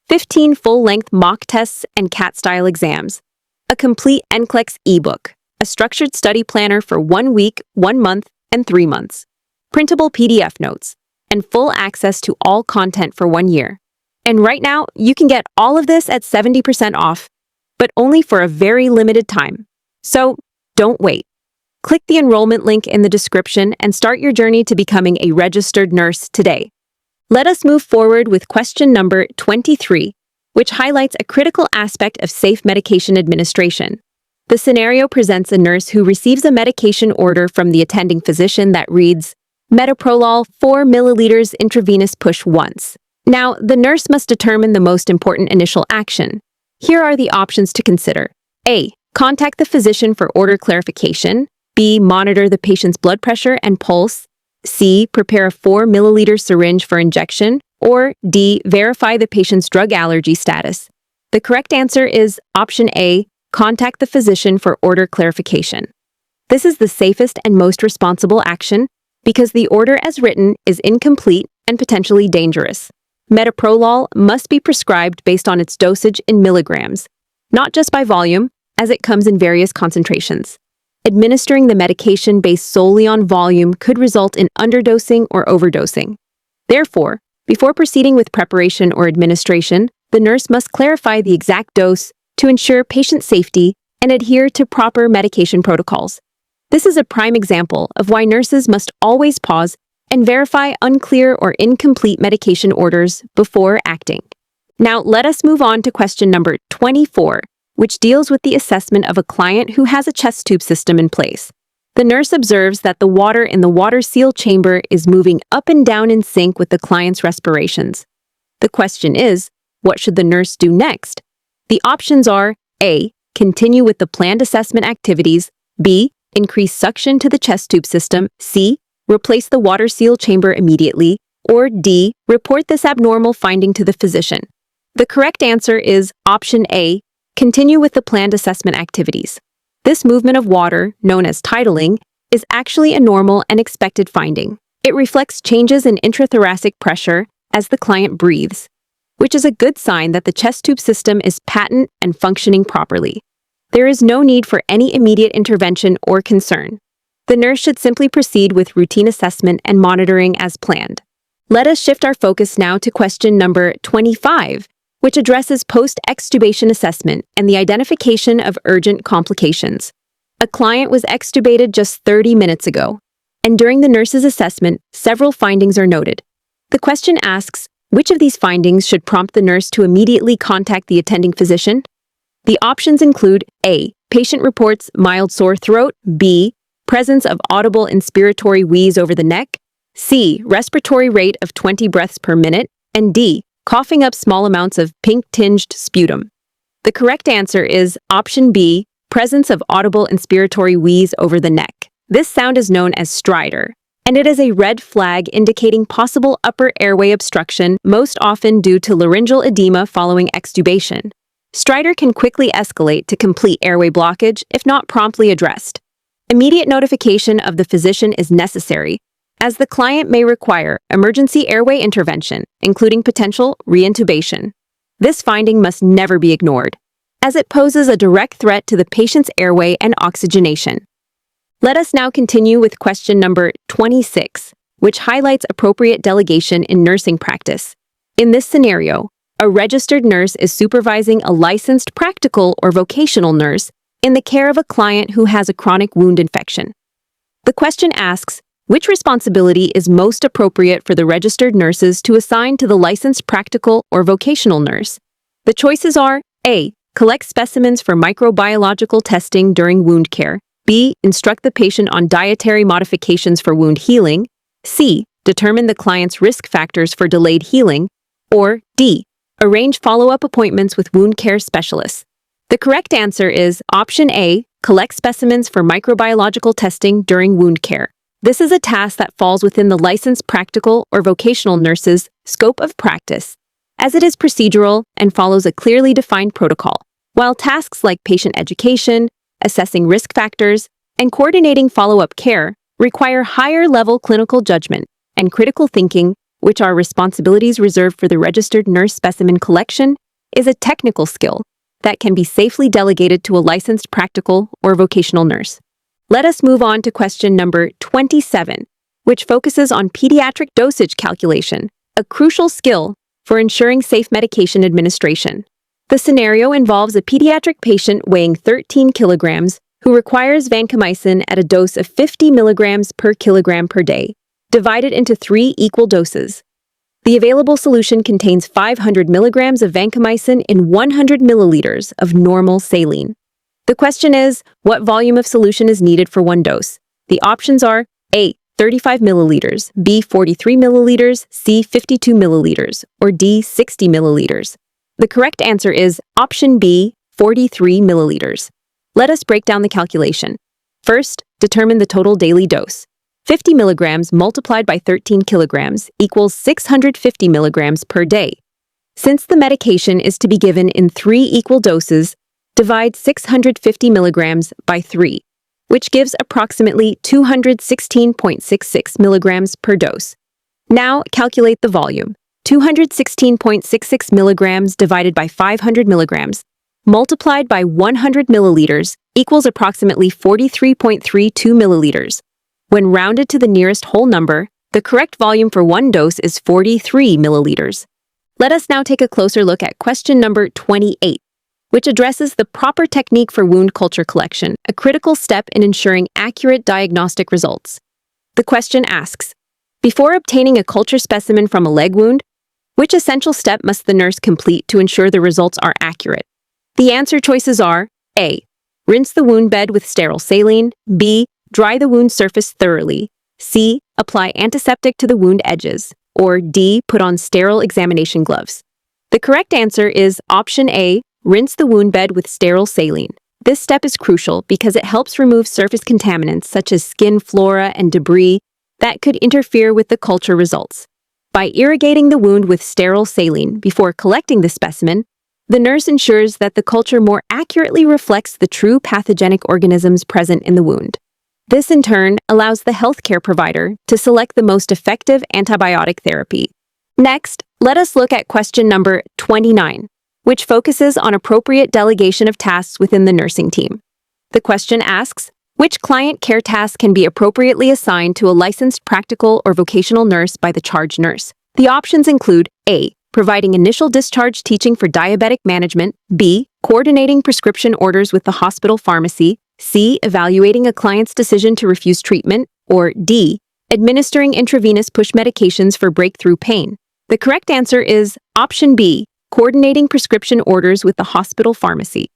15 full-length mock tests and cat-style exams, a complete NCLEX ebook, a structured study planner for 1 week, 1 month, and 3 months, printable PDF notes, and full access to all content for 1 year. And right now, you can get all of this at 70% off, but only for a very limited time. So, don't wait. Click the enrollment link in the description and start your journey to becoming a registered nurse today. Let us move forward with question number 23, which highlights a critical aspect of safe medication administration. The scenario presents a nurse who receives a medication order from the attending physician that reads, Metoprolol 4 milliliters intravenous push once. Now, the nurse must determine the most important initial action. Here are the options to consider. A. Contact the physician for order clarification. B. Monitor the patient's blood pressure and pulse. C. Prepare a 4 milliliter syringe for injection. Or D. Verify the patient's drug allergy status. The correct answer is option A. Contact the physician for order clarification. This is the safest and most responsible action because the order as written is incomplete and potentially dangerous. Metoprolol must be prescribed based on its dosage in milligrams, not just by volume, as it comes in various concentrations. Administering the medication based solely on volume could result in underdosing or overdosing. Therefore, before proceeding with preparation or administration, the nurse must clarify the exact dose to ensure patient safety and adhere to proper medication protocols. This is a prime example of why nurses must always pause and verify unclear or incomplete medication orders before acting. Now, let us move on to question number 24, which deals with the assessment of a client who has a chest tube system in place. The nurse observes that the water in the water seal chamber is moving up and down in sync with the client's respirations. The question is, what should the nurse do next? The options are A. Continue with the planned assessment activities. B. Increase suction to the chest tube system. C. Replace the water seal chamber immediately. Or D. Report this abnormal finding to the physician. The correct answer is option A. Continue with the planned assessment activities. This movement of water, known as tidling, is actually a normal and expected finding. It reflects changes in intrathoracic pressure as the client breathes, which is a good sign that the chest tube system is patent and functioning properly. There is no need for any immediate intervention or concern. The nurse should simply proceed with routine assessment and monitoring as planned. Let us shift our focus now to question number 25, which addresses post-extubation assessment and the identification of urgent complications. A client was extubated just 30 minutes ago. and during the nurse's assessment, several findings are noted. The question asks, which of these findings should prompt the nurse to immediately contact the attending physician? The options include A. Patient reports mild sore throat, B. Presence of audible inspiratory wheeze over the neck, C. Respiratory rate of 20 breaths per minute, and D. Coughing up small amounts of pink-tinged sputum. The correct answer is option B. Presence of audible inspiratory wheeze over the neck. This sound is known as stridor, and it is a red flag indicating possible upper airway obstruction, most often due to laryngeal edema following extubation. Stridor can quickly escalate to complete airway blockage if not promptly addressed. Immediate notification of the physician is necessary, as the client may require emergency airway intervention, including potential reintubation. This finding must never be ignored, as it poses a direct threat to the patient's airway and oxygenation. Let us now continue with question number 26, which highlights appropriate delegation in nursing practice. In this scenario, a registered nurse is supervising a licensed practical or vocational nurse in the care of a client who has a chronic wound infection. The question asks, which responsibility is most appropriate for the registered nurses to assign to the licensed practical or vocational nurse? The choices are A. Collect specimens for microbiological testing during wound care, B. Instruct the patient on dietary modifications for wound healing, C. Determine the client's risk factors for delayed healing, or D. Arrange follow-up appointments with wound care specialists. The correct answer is option A. Collect specimens for microbiological testing during wound care. This is a task that falls within the licensed practical or vocational nurse's scope of practice, as it is procedural and follows a clearly defined protocol, while tasks like patient education, assessing risk factors, and coordinating follow-up care require higher-level clinical judgment and critical thinking, which are responsibilities reserved for the registered nurse. Specimen collection is a technical skill that can be safely delegated to a licensed practical or vocational nurse. Let us move on to question number 27, which focuses on pediatric dosage calculation, a crucial skill for ensuring safe medication administration. The scenario involves a pediatric patient weighing 13 kilograms who requires vancomycin at a dose of 50 milligrams per kilogram per day, divided into 3 equal doses. The available solution contains 500 milligrams of vancomycin in 100 milliliters of normal saline. The question is, what volume of solution is needed for one dose? The options are A. 35 milliliters, B. 43 milliliters, C. 52 milliliters, or D. 60 milliliters. The correct answer is option B. 43 milliliters. Let us break down the calculation. First, determine the total daily dose. 50 milligrams multiplied by 13 kilograms equals 650 milligrams per day. Since the medication is to be given in 3 equal doses, divide 650 milligrams by 3, which gives approximately 216.66 milligrams per dose. Now calculate the volume. 216.66 milligrams divided by 500 milligrams multiplied by 100 milliliters equals approximately 43.32 milliliters. When rounded to the nearest whole number, the correct volume for one dose is 43 milliliters. Let us now take a closer look at question number 28, which addresses the proper technique for wound culture collection, a critical step in ensuring accurate diagnostic results. The question asks, before obtaining a culture specimen from a leg wound, which essential step must the nurse complete to ensure the results are accurate? The answer choices are A. Rinse the wound bed with sterile saline, B. Dry the wound surface thoroughly, C. Apply antiseptic to the wound edges, or D. Put on sterile examination gloves. The correct answer is option A. Rinse the wound bed with sterile saline. This step is crucial because it helps remove surface contaminants such as skin flora and debris that could interfere with the culture results. By irrigating the wound with sterile saline before collecting the specimen, the nurse ensures that the culture more accurately reflects the true pathogenic organisms present in the wound. This, in turn, allows the healthcare provider to select the most effective antibiotic therapy. Next, let us look at question number 29, which focuses on appropriate delegation of tasks within the nursing team. The question asks, which client care task can be appropriately assigned to a licensed practical or vocational nurse by the charge nurse? The options include A. Providing initial discharge teaching for diabetic management, B. Coordinating prescription orders with the hospital pharmacy, C. Evaluating a client's decision to refuse treatment, or D, administering intravenous push medications for breakthrough pain? The correct answer is option B, coordinating prescription orders with the hospital pharmacy.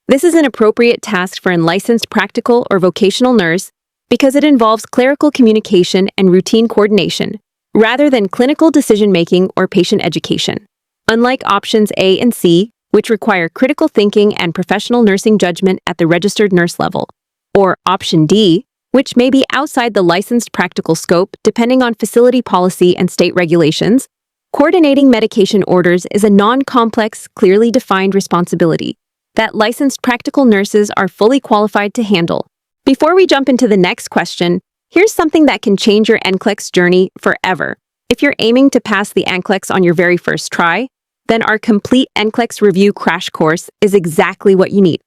This is an appropriate task for an licensed practical or vocational nurse because it involves clerical communication and routine coordination, rather than clinical decision-making or patient education. Unlike options A and C, which require critical thinking and professional nursing judgment at the registered nurse level, or option D, which may be outside the licensed practical scope depending on facility policy and state regulations, coordinating medication orders is a non-complex, clearly defined responsibility that licensed practical nurses are fully qualified to handle. Before we jump into the next question, here's something that can change your NCLEX journey forever. If you're aiming to pass the NCLEX on your very first try, then our complete nclex-review crash course is exactly what you need.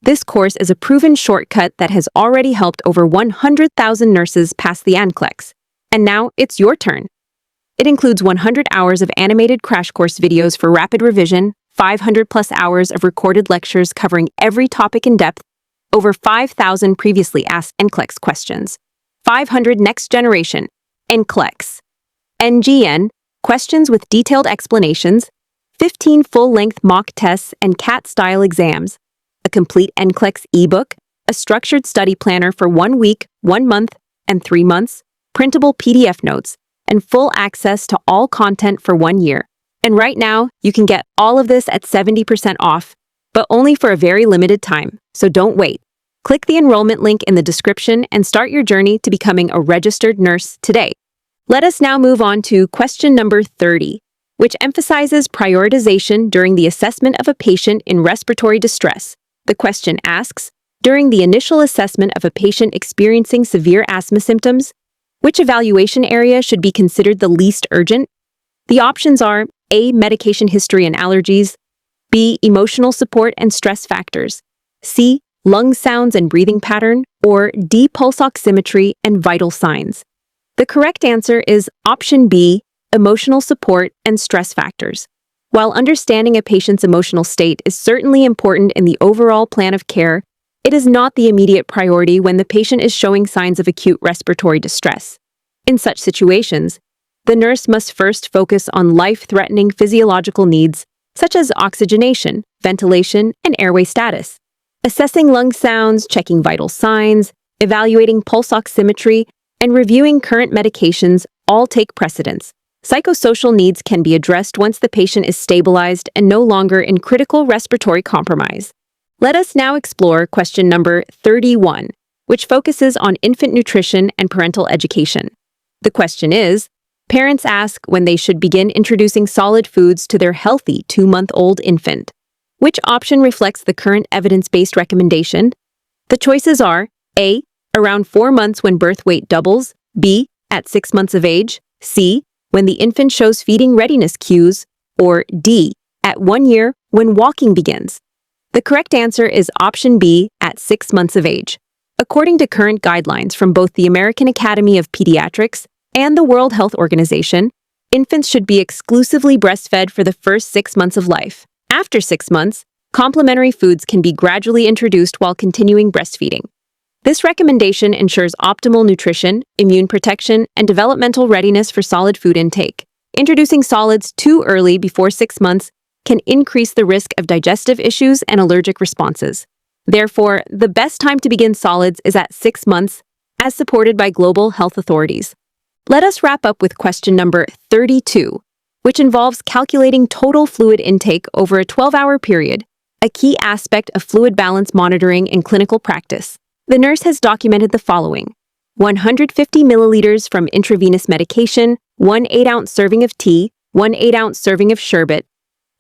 This course is a proven shortcut that has already helped over 100,000 nurses pass the NCLEX. And now it's your turn. It includes 100 hours of animated crash course videos for rapid revision, 500+ hours of recorded lectures covering every topic in depth, over 5,000 previously asked NCLEX questions, 500 next-generation nclex-rn questions with detailed explanations, 15 full-length mock tests and cat-style exams, a complete NCLEX ebook, a structured study planner for 1 week, 1 month, and 3 months, printable PDF notes, and full access to all content for 1 year. And right now, you can get all of this at 70% off, but only for a very limited time, so don't wait. Click the enrollment link in the description and start your journey to becoming a registered nurse today. Let us now move on to question number 30, which emphasizes prioritization during the assessment of a patient in respiratory distress. The question asks, during the initial assessment of a patient experiencing severe asthma symptoms, which evaluation area should be considered the least urgent? The options are A, medication history and allergies, B, emotional support and stress factors, C, lung sounds and breathing pattern, or D, pulse oximetry and vital signs. The correct answer is option B, emotional support and stress factors. While understanding a patient's emotional state is certainly important in the overall plan of care, it is not the immediate priority when the patient is showing signs of acute respiratory distress. In such situations, the nurse must first focus on life-threatening physiological needs such as oxygenation, ventilation, and airway status. Assessing lung sounds, checking vital signs, evaluating pulse oximetry, and reviewing current medications all take precedence. Psychosocial needs can be addressed once the patient is stabilized and no longer in critical respiratory compromise. Let us now explore question number 31, which focuses on infant nutrition and parental education. The question is, parents ask when they should begin introducing solid foods to their healthy 2-month-old infant. Which option reflects the current evidence-based recommendation? The choices are A, around 4 months when birth weight doubles, B, at 6 months of age, C, when the infant shows feeding readiness cues, or D, at 1 year when walking begins. The correct answer is option B, at 6 months of age. According to current guidelines from both the American Academy of Pediatrics and the World Health Organization, infants should be exclusively breastfed for the first 6 months of life. After 6 months, complementary foods can be gradually introduced while continuing breastfeeding. This recommendation ensures optimal nutrition, immune protection, and developmental readiness for solid food intake. Introducing solids too early before 6 months can increase the risk of digestive issues and allergic responses. Therefore, the best time to begin solids is at 6 months, as supported by global health authorities. Let us wrap up with question number 32, which involves calculating total fluid intake over a 12-hour period, a key aspect of fluid balance monitoring in clinical practice. The nurse has documented the following: 150 milliliters from intravenous medication, 1 8-ounce serving of tea, 1 8-ounce serving of sherbet,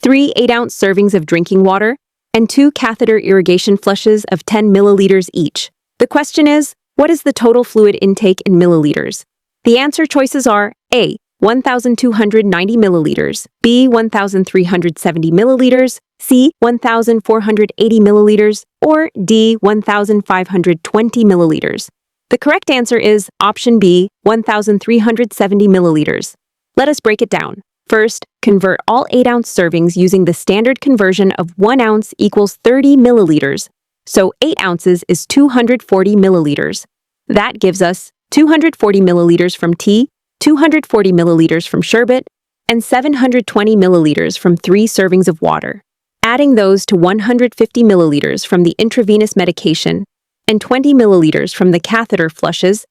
3 8-ounce servings of drinking water, and 2 catheter irrigation flushes of 10 milliliters each. The question is, what is the total fluid intake in milliliters? The answer choices are A, 1,290 milliliters, B, 1,370 milliliters, C, 1,480 milliliters, or D, 1,520 milliliters. The correct answer is option B, 1,370 milliliters. Let us break it down. First, convert all 8-ounce servings using the standard conversion of 1 ounce equals 30 milliliters, so 8 ounces is 240 milliliters. That gives us 240 milliliters from tea, 240 milliliters from sherbet, and 720 milliliters from 3 servings of water. Adding those to 150 milliliters from the intravenous medication and 20 milliliters from the catheter flushes,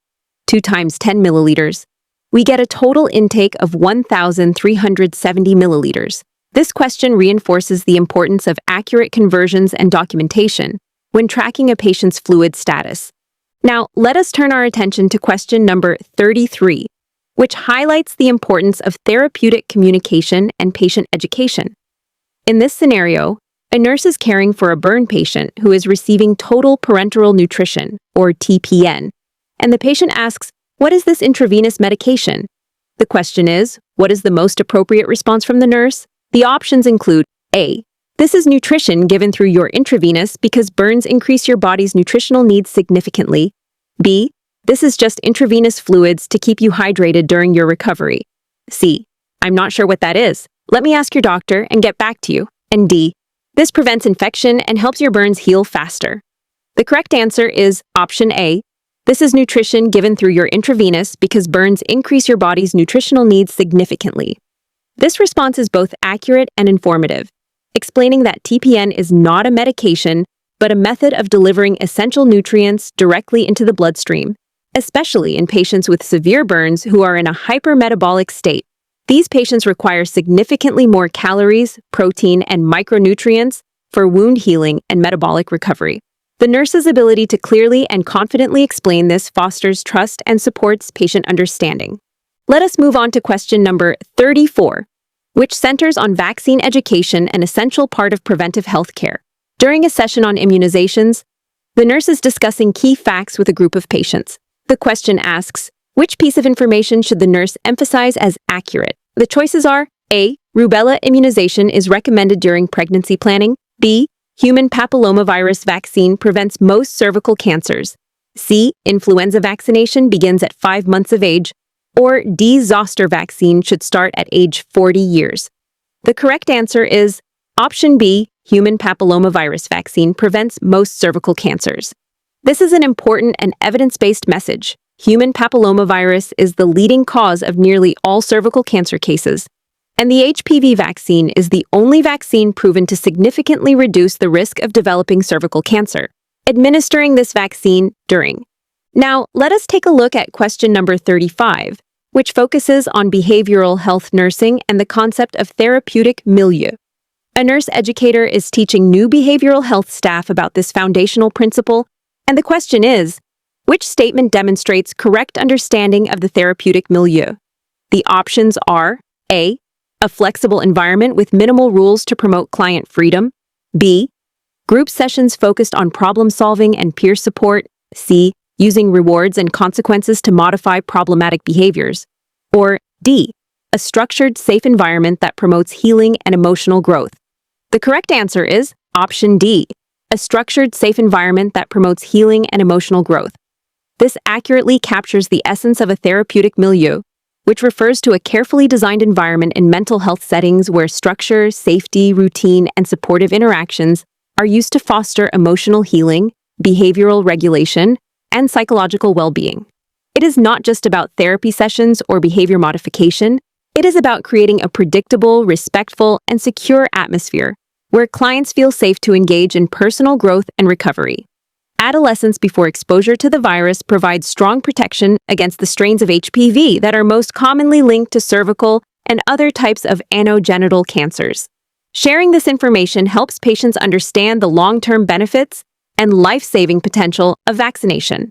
2 times 10 milliliters, we get a total intake of 1,370 milliliters. This question reinforces the importance of accurate conversions and documentation when tracking a patient's fluid status. Now, let us turn our attention to question number 33, which highlights the importance of therapeutic communication and patient education. In this scenario, a nurse is caring for a burn patient who is receiving total parenteral nutrition, or TPN, and the patient asks, "What is this intravenous medication?" The question is, what is the most appropriate response from the nurse? The options include A. This is nutrition given through your intravenous because burns increase your body's nutritional needs significantly. B. This is just intravenous fluids to keep you hydrated during your recovery. C. I'm not sure what that is. Let me ask your doctor and get back to you. And D. This prevents infection and helps your burns heal faster. The correct answer is option A. This is nutrition given through your intravenous because burns increase your body's nutritional needs significantly. This response is both accurate and informative, explaining that TPN is not a medication, but a method of delivering essential nutrients directly into the bloodstream, especially in patients with severe burns who are in a hypermetabolic state. These patients require significantly more calories, protein, and micronutrients for wound healing and metabolic recovery. The nurse's ability to clearly and confidently explain this fosters trust and supports patient understanding. Let us move on to question number 34, which centers on vaccine education, an essential part of preventive health care. During a session on immunizations, the nurse is discussing key facts with a group of patients. The question asks, which piece of information should the nurse emphasize as accurate? The choices are A. Rubella immunization is recommended during pregnancy planning. B. Human papillomavirus vaccine prevents most cervical cancers. C. Influenza vaccination begins at 5 months of age. Or D. Zoster vaccine should start at age 40 years. The correct answer is option B. Human papillomavirus vaccine prevents most cervical cancers. This is an important and evidence-based message. Human papillomavirus is the leading cause of nearly all cervical cancer cases, and the HPV vaccine is the only vaccine proven to significantly reduce the risk of developing cervical cancer. Administering this vaccine during. Now, let us take a look at question number 35, which focuses on behavioral health nursing and the concept of therapeutic milieu. A nurse educator is teaching new behavioral health staff about this foundational principle, and the question is, which statement demonstrates correct understanding of the therapeutic milieu? The options are A. A flexible environment with minimal rules to promote client freedom. B. Group sessions focused on problem solving and peer support. C. Using rewards and consequences to modify problematic behaviors. Or D. A structured, safe environment that promotes healing and emotional growth. The correct answer is option D. A structured, safe environment that promotes healing and emotional growth. This accurately captures the essence of a therapeutic milieu, which refers to a carefully designed environment in mental health settings where structure, safety, routine, and supportive interactions are used to foster emotional healing, behavioral regulation, and psychological well-being. It is not just about therapy sessions or behavior modification. It is about creating a predictable, respectful, and secure atmosphere where clients feel safe to engage in personal growth and recovery. Adolescence before exposure to the virus provides strong protection against the strains of HPV that are most commonly linked to cervical and other types of anogenital cancers. Sharing this information helps patients understand the long-term benefits and life-saving potential of vaccination.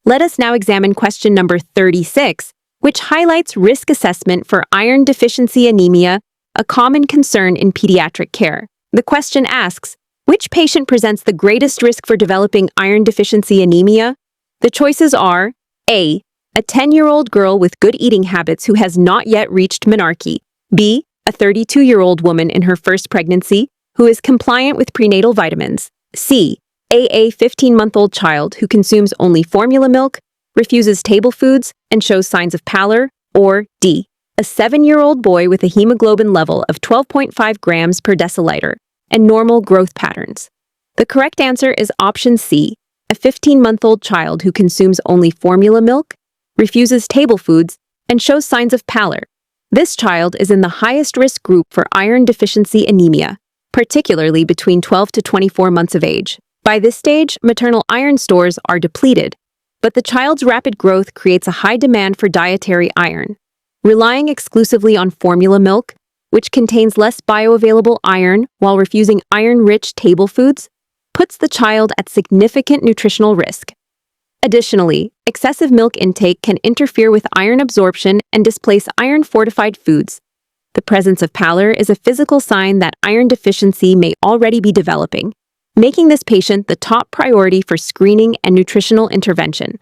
Let us now examine question number 36, which highlights risk assessment for iron deficiency anemia, a common concern in pediatric care. The question asks, which patient presents the greatest risk for developing iron deficiency anemia? The choices are A. A 10-year-old girl with good eating habits who has not yet reached menarche. B. A 32-year-old woman in her first pregnancy who is compliant with prenatal vitamins. C. A 15-month-old child who consumes only formula milk, refuses table foods, and shows signs of pallor. Or D. A 7-year-old boy with a hemoglobin level of 12.5 grams per deciliter and normal growth patterns. The correct answer is option C, a 15-month-old child who consumes only formula milk, refuses table foods, and shows signs of pallor. This child is in the highest risk group for iron deficiency anemia, particularly between 12 to 24 months of age. By this stage, maternal iron stores are depleted, but the child's rapid growth creates a high demand for dietary iron. Relying exclusively on formula milk, which contains less bioavailable iron while refusing iron-rich table foods, puts the child at significant nutritional risk. Additionally, excessive milk intake can interfere with iron absorption and displace iron-fortified foods. The presence of pallor is a physical sign that iron deficiency may already be developing, making this patient the top priority for screening and nutritional intervention.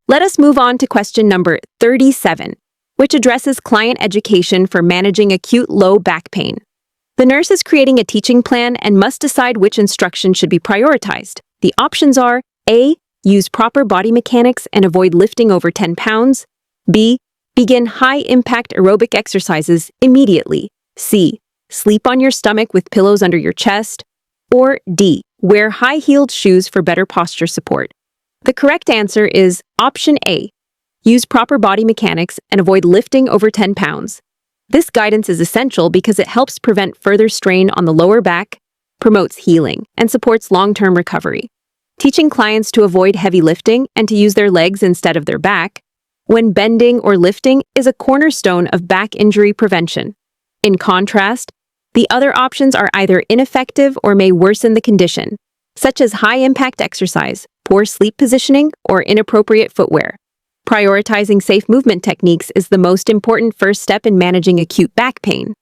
Let us move on to question number 37, which addresses client education for managing acute low back pain. The nurse is creating a teaching plan and must decide which instruction should be prioritized. The options are A. Use proper body mechanics and avoid lifting over 10 pounds. B. Begin high-impact aerobic exercises immediately. C. Sleep on your stomach with pillows under your chest. Or D. Wear high-heeled shoes for better posture support. The correct answer is option A. Use proper body mechanics and avoid lifting over 10 pounds. This guidance is essential because it helps prevent further strain on the lower back, promotes healing, and supports long-term recovery. Teaching clients to avoid heavy lifting and to use their legs instead of their back when bending or lifting is a cornerstone of back injury prevention. In contrast, the other options are either ineffective or may worsen the condition, such as high-impact exercise, poor sleep positioning, or inappropriate footwear. Prioritizing safe movement techniques is the most important first step in managing acute back pain.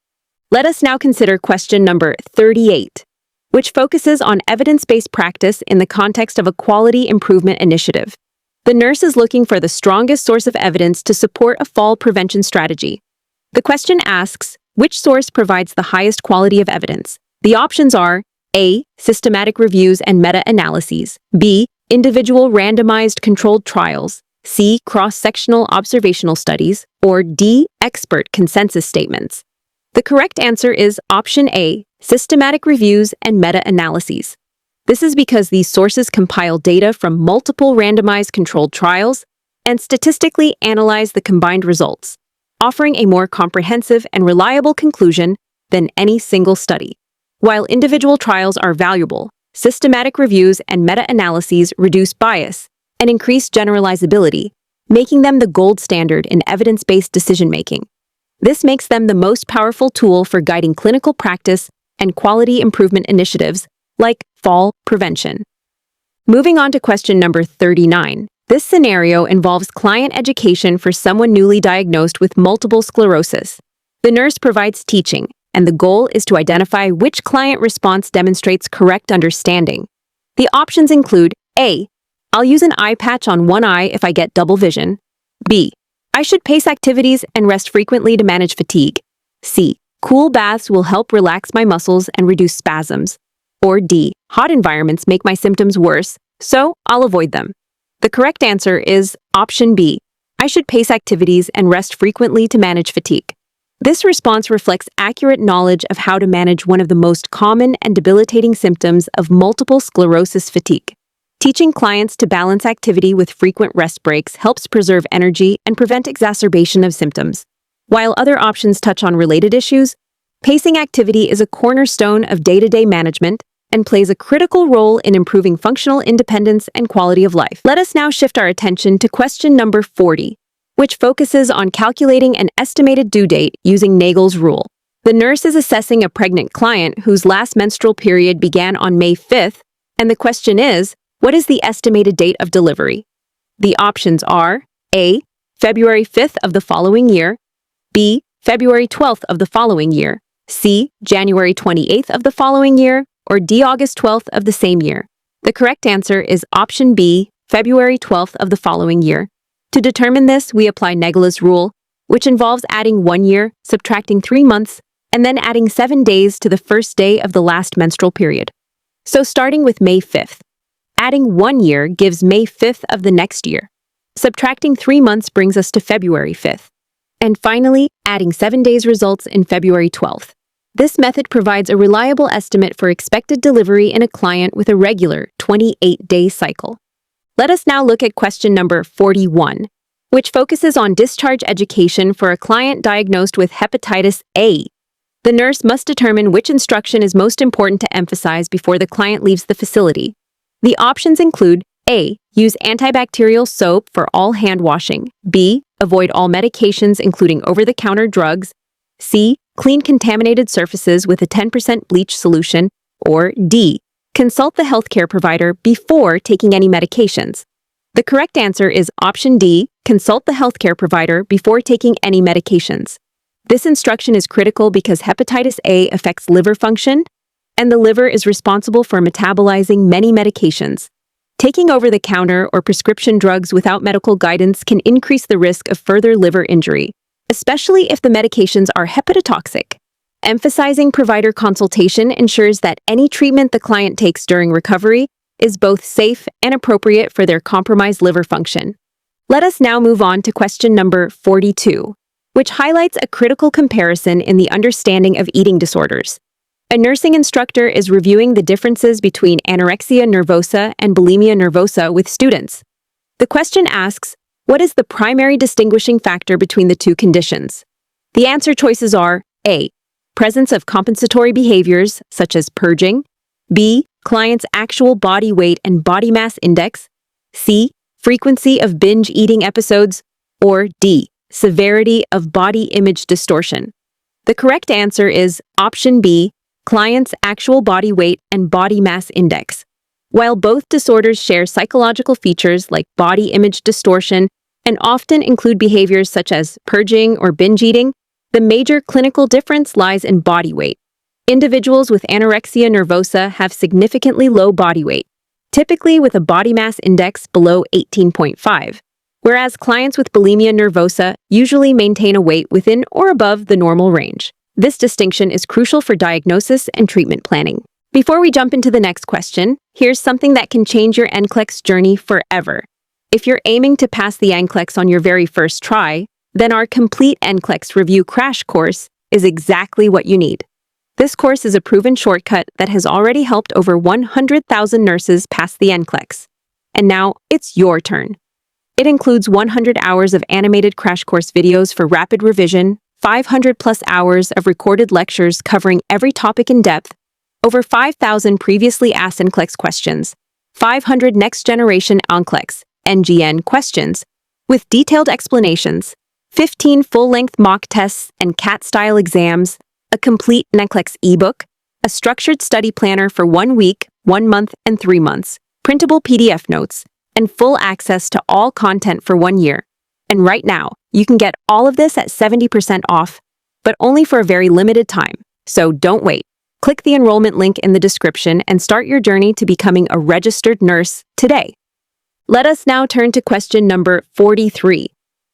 Let us now consider question number 38, which focuses on evidence-based practice in the context of a quality improvement initiative. The nurse is looking for the strongest source of evidence to support a fall prevention strategy. The question asks, which source provides the highest quality of evidence? The options are A. Systematic reviews and meta-analyses, B. Individual randomized controlled trials, C. Cross-sectional observational studies, or D. Expert consensus statements. The correct answer is option A. Systematic reviews and meta-analyses. This is because these sources compile data from multiple randomized controlled trials and statistically analyze the combined results, offering a more comprehensive and reliable conclusion than any single study. While individual trials are valuable, systematic reviews and meta-analyses reduce bias and increase generalizability, making them the gold standard in evidence-based decision-making. This makes them the most powerful tool for guiding clinical practice and quality improvement initiatives like fall prevention. Moving on to question number 39. This scenario involves client education for someone newly diagnosed with multiple sclerosis. The nurse provides teaching, and the goal is to identify which client response demonstrates correct understanding. The options include A. I'll use an eye patch on one eye if I get double vision. B. I should pace activities and rest frequently to manage fatigue. C. Cool baths will help relax my muscles and reduce spasms. Or D. Hot environments make my symptoms worse, so I'll avoid them. The correct answer is option B. I should pace activities and rest frequently to manage fatigue. This response reflects accurate knowledge of how to manage one of the most common and debilitating symptoms of multiple sclerosis, fatigue. Teaching clients to balance activity with frequent rest breaks helps preserve energy and prevent exacerbation of symptoms. While other options touch on related issues, pacing activity is a cornerstone of day-to-day management and plays a critical role in improving functional independence and quality of life. Let us now shift our attention to question number 40, which focuses on calculating an estimated due date using Nagel's rule. The nurse is assessing a pregnant client whose last menstrual period began on May 5th, and the question is, what is the estimated date of delivery? The options are A. February 5th of the following year, B. February 12th of the following year, C. January 28th of the following year, or D. August 12th of the same year. The correct answer is option B. February 12th of the following year. To determine this, we apply Nagel's rule, which involves adding 1 year, subtracting 3 months, and then adding 7 days to the first day of the last menstrual period. So starting with May 5th, adding 1 year gives May 5th of the next year. Subtracting 3 months brings us to February 5th. And finally, adding 7 days results in February 12th. This method provides a reliable estimate for expected delivery in a client with a regular 28-day cycle. Let us now look at question number 41, which focuses on discharge education for a client diagnosed with hepatitis A. The nurse must determine which instruction is most important to emphasize before the client leaves the facility. The options include A. Use antibacterial soap for all hand washing. B. Avoid all medications including over-the-counter drugs. C. Clean contaminated surfaces with a 10% bleach solution. Or D. Consult the healthcare provider before taking any medications. The correct answer is option D. Consult the healthcare provider before taking any medications. This instruction is critical because hepatitis A affects liver function, and the liver is responsible for metabolizing many medications. Taking over-the-counter or prescription drugs without medical guidance can increase the risk of further liver injury, especially if the medications are hepatotoxic. Emphasizing provider consultation ensures that any treatment the client takes during recovery is both safe and appropriate for their compromised liver function. Let us now move on to question number 42, which highlights a critical comparison in the understanding of eating disorders. A nursing instructor is reviewing the differences between anorexia nervosa and bulimia nervosa with students. The question asks, what is the primary distinguishing factor between the two conditions? The answer choices are A. Presence of compensatory behaviors, such as purging. B. Client's actual body weight and body mass index. C. Frequency of binge eating episodes. Or D. Severity of body image distortion. The correct answer is option B. Client's actual body weight and body mass index. While both disorders share psychological features like body image distortion and often include behaviors such as purging or binge eating, the major clinical difference lies in body weight. Individuals with anorexia nervosa have significantly low body weight, typically with a body mass index below 18.5, whereas clients with bulimia nervosa usually maintain a weight within or above the normal range. This distinction is crucial for diagnosis and treatment planning. Before we jump into the next question, here's something that can change your NCLEX journey forever. If you're aiming to pass the NCLEX on your very first try, then our complete nclex-review crash course is exactly what you need. This course is a proven shortcut that has already helped over 100,000 nurses pass the NCLEX. And now, it's your turn. It includes 100 hours of animated crash course videos for rapid revision, 500+ hours of recorded lectures covering every topic in depth, over 5,000 previously asked NCLEX questions, 500 next-generation nclex (NGN) questions with detailed explanations, 15 full-length mock tests and CAT-style exams, a complete NCLEX ebook, a structured study planner for 1 week, 1 month, and 3 months, printable PDF notes, and full access to all content for 1 year. And right now, you can get all of this at 70% off, but only for a very limited time. So don't wait. Click the enrollment link in the description and start your journey to becoming a registered nurse today. Let us now turn to question number 43,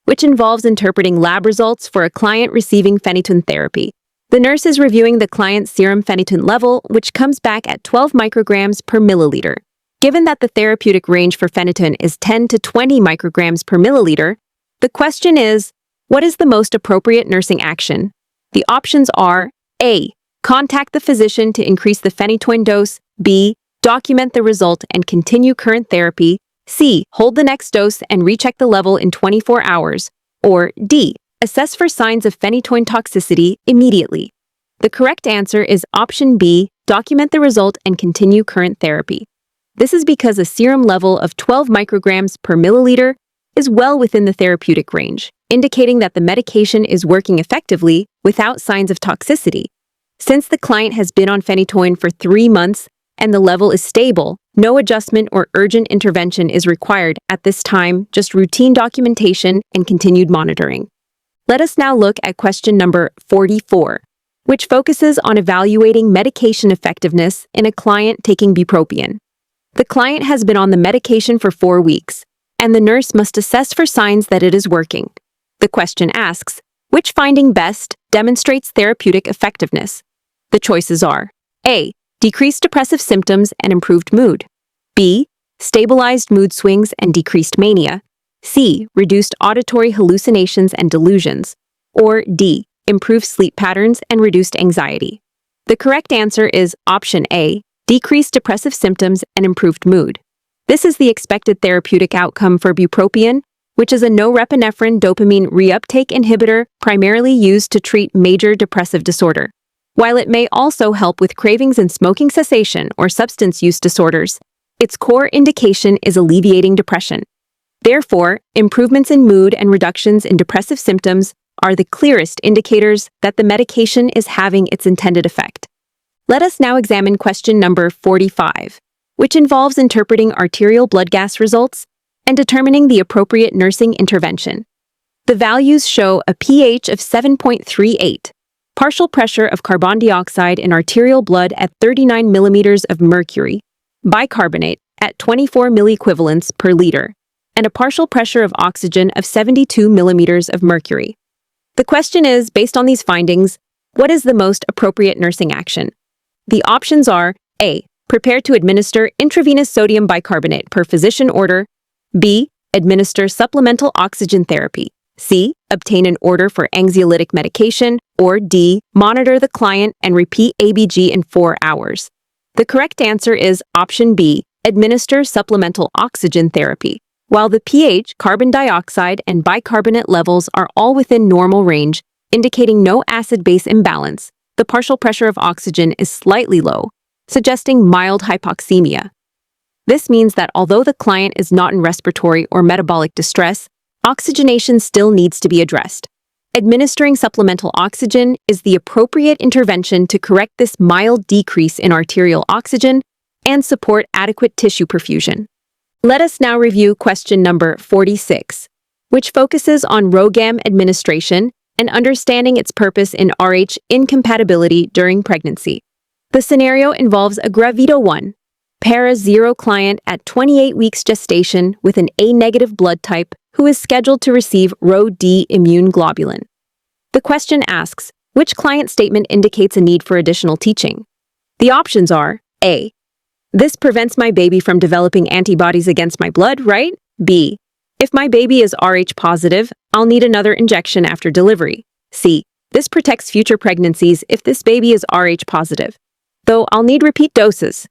which involves interpreting lab results for a client receiving phenytoin therapy. The nurse is reviewing the client's serum phenytoin level, which comes back at 12 micrograms per milliliter. Given that the therapeutic range for phenytoin is 10 to 20 micrograms per milliliter, the question is, what is the most appropriate nursing action? The options are A. Contact the physician to increase the phenytoin dose. B. Document the result and continue current therapy. C. Hold the next dose and recheck the level in 24 hours. Or D. Assess for signs of phenytoin toxicity immediately. The correct answer is option B. Document the result and continue current therapy. This is because a serum level of 12 micrograms per milliliter is well within the therapeutic range, indicating that the medication is working effectively without signs of toxicity. Since the client has been on phenytoin for 3 months and the level is stable, no adjustment or urgent intervention is required at this time, just routine documentation and continued monitoring. Let us now look at question number 44, which focuses on evaluating medication effectiveness in a client taking bupropion. The client has been on the medication for 4 weeks, and the nurse must assess for signs that it is working. The question asks, which finding best demonstrates therapeutic effectiveness? The choices are A. Decreased depressive symptoms and improved mood. B. Stabilized mood swings and decreased mania. C. Reduced auditory hallucinations and delusions. Or D. Improved sleep patterns and reduced anxiety. The correct answer is option A. Decreased depressive symptoms and improved mood. This is the expected therapeutic outcome for bupropion, which is a norepinephrine dopamine reuptake inhibitor primarily used to treat major depressive disorder. While it may also help with cravings and smoking cessation or substance use disorders, its core indication is alleviating depression. Therefore, improvements in mood and reductions in depressive symptoms are the clearest indicators that the medication is having its intended effect. Let us now examine question number 45, which involves interpreting arterial blood gas results and determining the appropriate nursing intervention. The values show a pH of 7.38, partial pressure of carbon dioxide in arterial blood at 39 millimeters of mercury, bicarbonate at 24 milliequivalents per liter, and a partial pressure of oxygen of 72 millimeters of mercury. The question is, based on these findings, what is the most appropriate nursing action? The options are A. Prepare to administer intravenous sodium bicarbonate per physician order. B. Administer supplemental oxygen therapy. C. Obtain an order for anxiolytic medication. Or D. Monitor the client and repeat ABG in 4 hours. The correct answer is option B. Administer supplemental oxygen therapy. While the pH, carbon dioxide, and bicarbonate levels are all within normal range, indicating no acid-base imbalance, the partial pressure of oxygen is slightly low, suggesting mild hypoxemia. This means that although the client is not in respiratory or metabolic distress, oxygenation still needs to be addressed. Administering supplemental oxygen is the appropriate intervention to correct this mild decrease in arterial oxygen and support adequate tissue perfusion. Let us now review question number 46, which focuses on RhoGAM administration and understanding its purpose in Rh incompatibility during pregnancy. The scenario involves a Gravida-1, para-0 client at 28 weeks gestation with an A-negative blood type who is scheduled to receive Rho-D immune globulin. The question asks, which client statement indicates a need for additional teaching? The options are A. This prevents my baby from developing antibodies against my blood, right? B. If my baby is Rh positive, I'll need another injection after delivery. C. This protects future pregnancies if this baby is Rh positive, though I'll need repeat doses.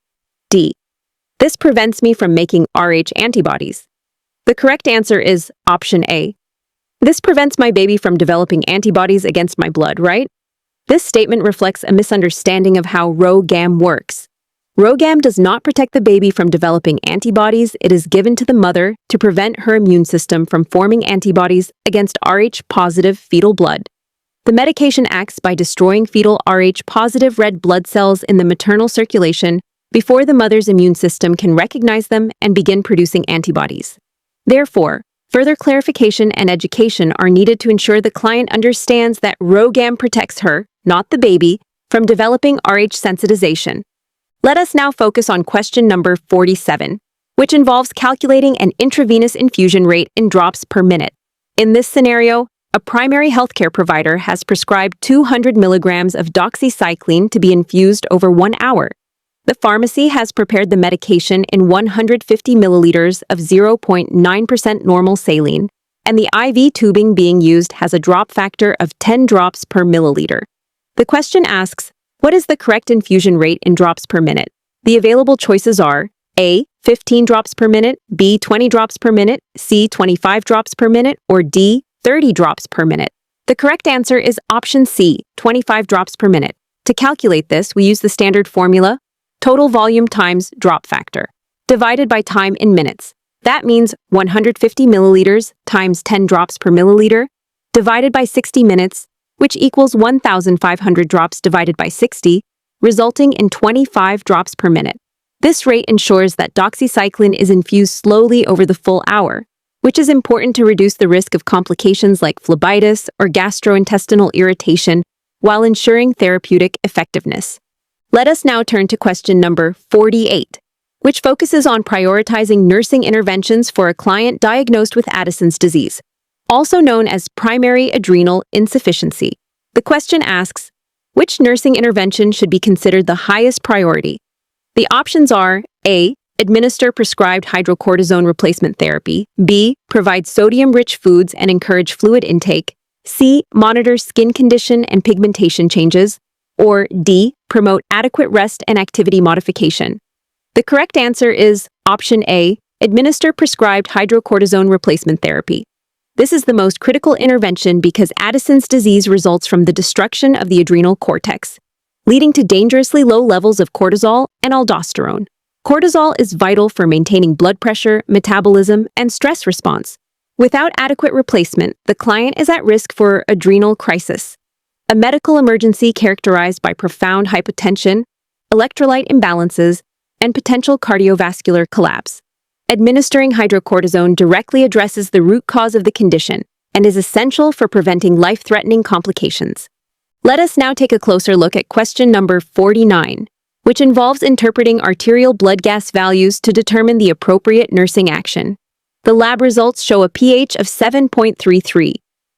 D. This prevents me from making Rh antibodies. The correct answer is option A. This prevents my baby from developing antibodies against my blood, right? This statement reflects a misunderstanding of how RhoGAM works. RhoGAM does not protect the baby from developing antibodies. It is given to the mother to prevent her immune system from forming antibodies against Rh-positive fetal blood. The medication acts by destroying fetal Rh-positive red blood cells in the maternal circulation before the mother's immune system can recognize them and begin producing antibodies. Therefore, further clarification and education are needed to ensure the client understands that RhoGAM protects her, not the baby, from developing Rh sensitization. Let us now focus on question number 47, which involves calculating an intravenous infusion rate in drops per minute. In this scenario, a primary healthcare provider has prescribed 200 milligrams of doxycycline to be infused over 1 hour. The pharmacy has prepared the medication in 150 milliliters of 0.9% normal saline, and the IV tubing being used has a drop factor of 10 drops per milliliter. The question asks, what is the correct infusion rate in drops per minute? The available choices are A. 15 drops per minute, B. 20 drops per minute, C. 25 drops per minute, or D. 30 drops per minute. The correct answer is option C, 25 drops per minute. To calculate this, we use the standard formula, total volume times drop factor, divided by time in minutes. That means 150 milliliters times 10 drops per milliliter, divided by 60 minutes, which equals 1,500 drops divided by 60, resulting in 25 drops per minute. This rate ensures that doxycycline is infused slowly over the full hour, which is important to reduce the risk of complications like phlebitis or gastrointestinal irritation while ensuring therapeutic effectiveness. Let us now turn to question number 48, which focuses on prioritizing nursing interventions for a client diagnosed with Addison's disease, also known as primary adrenal insufficiency. The question asks, which nursing intervention should be considered the highest priority? The options are A. Administer prescribed hydrocortisone replacement therapy, B. Provide sodium-rich foods and encourage fluid intake, C. Monitor skin condition and pigmentation changes, or D. Promote adequate rest and activity modification. The correct answer is option A. Administer prescribed hydrocortisone replacement therapy. This is the most critical intervention because Addison's disease results from the destruction of the adrenal cortex, leading to dangerously low levels of cortisol and aldosterone. Cortisol is vital for maintaining blood pressure, metabolism, and stress response. Without adequate replacement, the client is at risk for adrenal crisis, a medical emergency characterized by profound hypotension, electrolyte imbalances, and potential cardiovascular collapse. Administering hydrocortisone directly addresses the root cause of the condition and is essential for preventing life-threatening complications. Let us now take a closer look at question number 49, which involves interpreting arterial blood gas values to determine the appropriate nursing action. The lab results show a pH of 7.33,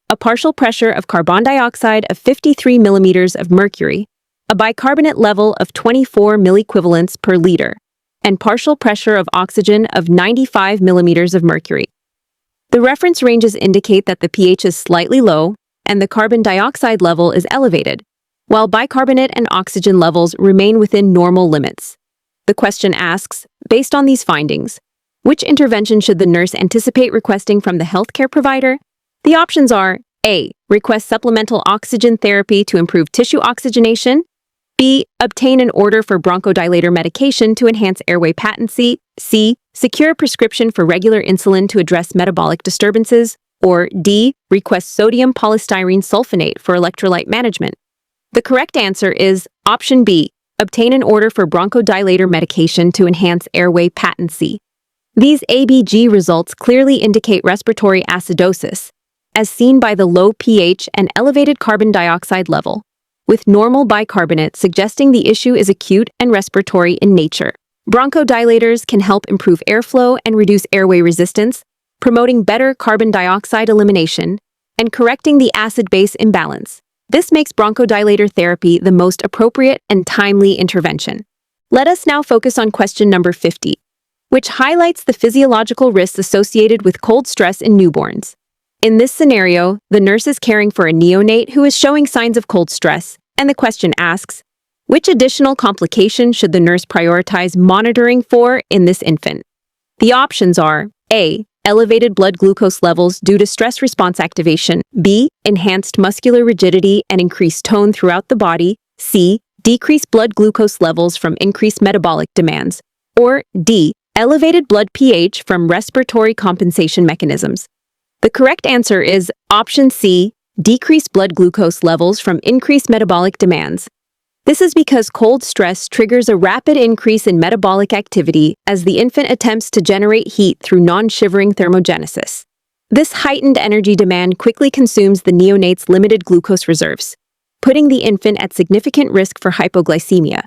a partial pressure of carbon dioxide of 53 millimeters of mercury, a bicarbonate level of 24 milliequivalents per liter, and partial pressure of oxygen of 95 millimeters of mercury. The reference ranges indicate that the pH is slightly low and the carbon dioxide level is elevated, while bicarbonate and oxygen levels remain within normal limits. The question asks, based on these findings, which intervention should the nurse anticipate requesting from the healthcare provider? The options are A. Request supplemental oxygen therapy to improve tissue oxygenation, B. Obtain an order for bronchodilator medication to enhance airway patency, C. Secure a prescription for regular insulin to address metabolic disturbances, or D. Request sodium polystyrene sulfonate for electrolyte management. The correct answer is option B. Obtain an order for bronchodilator medication to enhance airway patency. These ABG results clearly indicate respiratory acidosis, as seen by the low pH and elevated carbon dioxide level, with normal bicarbonate suggesting the issue is acute and respiratory in nature. Bronchodilators can help improve airflow and reduce airway resistance, promoting better carbon dioxide elimination and correcting the acid-base imbalance. This makes bronchodilator therapy the most appropriate and timely intervention. Let us now focus on question number 50, which highlights the physiological risks associated with cold stress in newborns. In this scenario, the nurse is caring for a neonate who is showing signs of cold stress, and the question asks, which additional complication should the nurse prioritize monitoring for in this infant? The options are A. Elevated blood glucose levels due to stress response activation, B. Enhanced muscular rigidity and increased tone throughout the body, C. Decreased blood glucose levels from increased metabolic demands, or D. Elevated blood pH from respiratory compensation mechanisms. The correct answer is option C, decreased blood glucose levels from increased metabolic demands. This is because cold stress triggers a rapid increase in metabolic activity as the infant attempts to generate heat through non-shivering thermogenesis. This heightened energy demand quickly consumes the neonate's limited glucose reserves, putting the infant at significant risk for hypoglycemia.